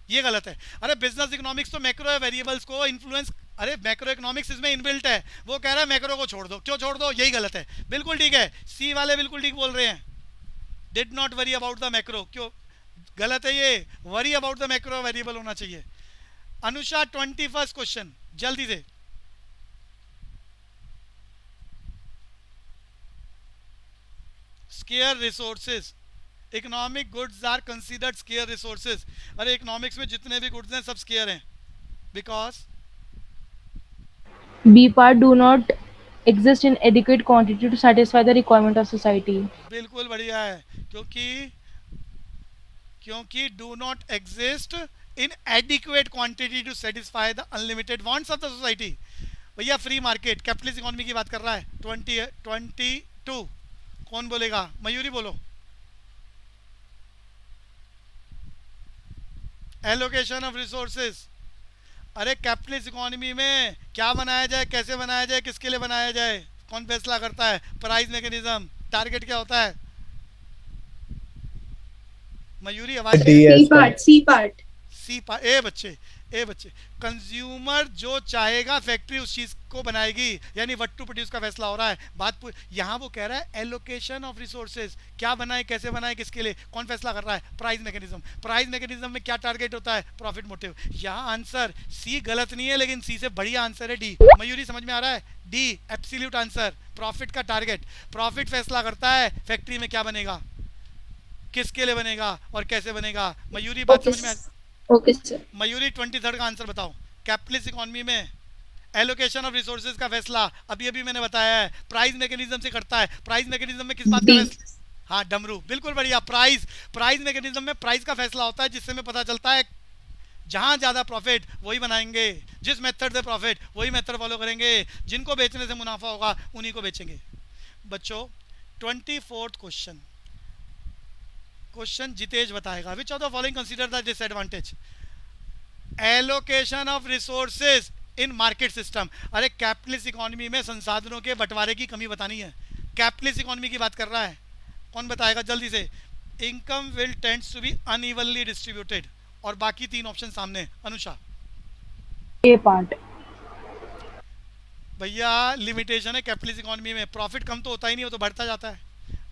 ये गलत है। अरे बिजनेस इकोनॉमिक्स तो मैक्रो है, वेरिएबल्स को इन्फ्लुएंस। अरे मैक्रो इकोनॉमिक्स इसमें इनबिल्ट है, वो कह रहा है मैक्रो को छोड़ दो। क्यों छोड़ दो? यही गलत है। बिल्कुल ठीक है, सी वाले बिल्कुल ठीक बोल रहे हैं। Did not worry about the macro, क्यों गलत है ये? Worry about the macro variable होना चाहिए। अनुषा 21st क्वेश्चन, जल्दी से। Scarce resources, economic goods are considered scarce resources. अरे इकोनॉमिक्स में जितने भी गुड्स हैं सब स्केयर हैं, because B part do not exist in adequate quantity to satisfy the requirement of society. बिल्कुल बढ़िया है, क्योंकि do not exist in adequate quantity to satisfy the unlimited wants of the society. भैया free market, capitalist economy की बात कर रहा है। 22 कौन बोलेगा? मयूरी बोलो। Allocation of resources. अरे कैपिटलिस्ट इकोनॉमी में क्या बनाया जाए, कैसे बनाया जाए, किसके लिए बनाया जाए, कौन फैसला करता है? Price mechanism. टारगेट क्या होता है? मयूरी आवाज। C part, C part. C part. ए बच्चे, कंज्यूमर जो चाहेगा फैक्ट्री उस चीज को बनाएगी, यानी व्हाट टू प्रोड्यूस का फैसला हो रहा है। बात यहाँ वो कह रहा है एलोकेशन ऑफ रिसोर्सेज, क्या बनाए, कैसे बनाए, किसके लिए, कौन फैसला कर रहा है? Price mechanism. प्राइस मैकेनिज्म में क्या टारगेट होता है? Profit motive. यहाँ आंसर सी गलत नहीं है, लेकिन सी से बढ़िया आंसर है डी। मयूरी समझ में आ रहा है? डी एब्सोल्यूट आंसर, प्रॉफिट का टारगेट। प्रॉफिट फैसला करता है फैक्ट्री में क्या बनेगा, किसके लिए बनेगा और कैसे बनेगा। मयूरी बात समझ में? Okay sir. मयूरी 23rd का आंसर बताओ। कैपिटलिस्ट इकोनॉमी में एलोकेशन ऑफ रिसोर्सेज का फैसला अभी अभी मैंने बताया है, प्राइस मैकेनिज्म से करता है। प्राइस मैकेनिज्म में किस बात का फैसला? हाँ, डमरू, बिल्कुल बढ़िया। प्राइस मैकेनिज्म में प्राइस का फैसला होता है, जिससे हमें पता चलता है जहां ज्यादा प्रॉफिट वही बनाएंगे, जिस मेथड से प्रॉफिट वही मेथड फॉलो करेंगे, जिनको बेचने से मुनाफा होगा उन्हीं को बेचेंगे। बच्चों 24th क्वेश्चन, क्वेश्चन जितेश बताएगा। विच of the following consider the disadvantage allocation of resources in market system. अरे कैपिटलिस्ट इकोनॉमी में संसाधनों के बंटवारे की कमी बतानी है, कैपिटलिस्ट इकोनॉमी की बात कर रहा है। कौन बताएगा जल्दी से? Income will tends to be unevenly distributed, और बाकी 3 ऑप्शन सामने। अनुषा। A part. भैया लिमिटेशन है कैपिटलिस्ट इकोनॉमी में, प्रॉफिट कम तो होता ही नहीं, वो तो बढ़ता जाता है।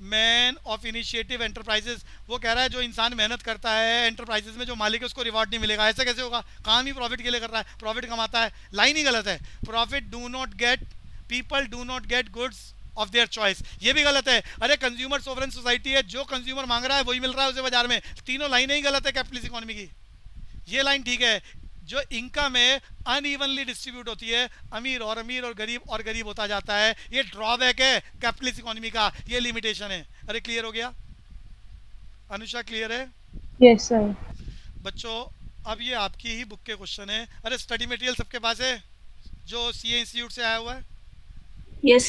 मैन ऑफ इनिशिएटिव एंटरप्राइजेस, वो कह रहा है जो इंसान मेहनत करता है एंटरप्राइजेस में, जो मालिक है उसको रिवॉर्ड नहीं मिलेगा। ऐसा कैसे होगा? काम ही प्रॉफिट के लिए कर रहा है, प्रॉफिट कमाता है। लाइन ही गलत है। Profit do not gate, people do not gate goods of their choice, ये भी गलत है। अरे कंज्यूमर सोवरेन सोसाइटी है, जो कंज्यूमर मांग रहा है वही मिल रहा है उसे बाजार में। तीनों लाइनें ही गलत है कैपिटलिस्ट इकोनॉमी की। ये लाइन ठीक है, जो इनकम है अनइवनली डिस्ट्रीब्यूट होती है, अमीर और गरीब होता जाता है, ये ड्रॉबैक है कैपिटलिस्ट इकोनॉमी का, ये लिमिटेशन है। अरे क्लियर हो गया? अनुषा क्लियर है? Yes sir. बच्चों अब ये आपकी ही बुक के क्वेश्चन है। अरे स्टडी मटेरियल सबके पास है जो सीए इंस्टीट्यूट से आया हुआ है? Yes.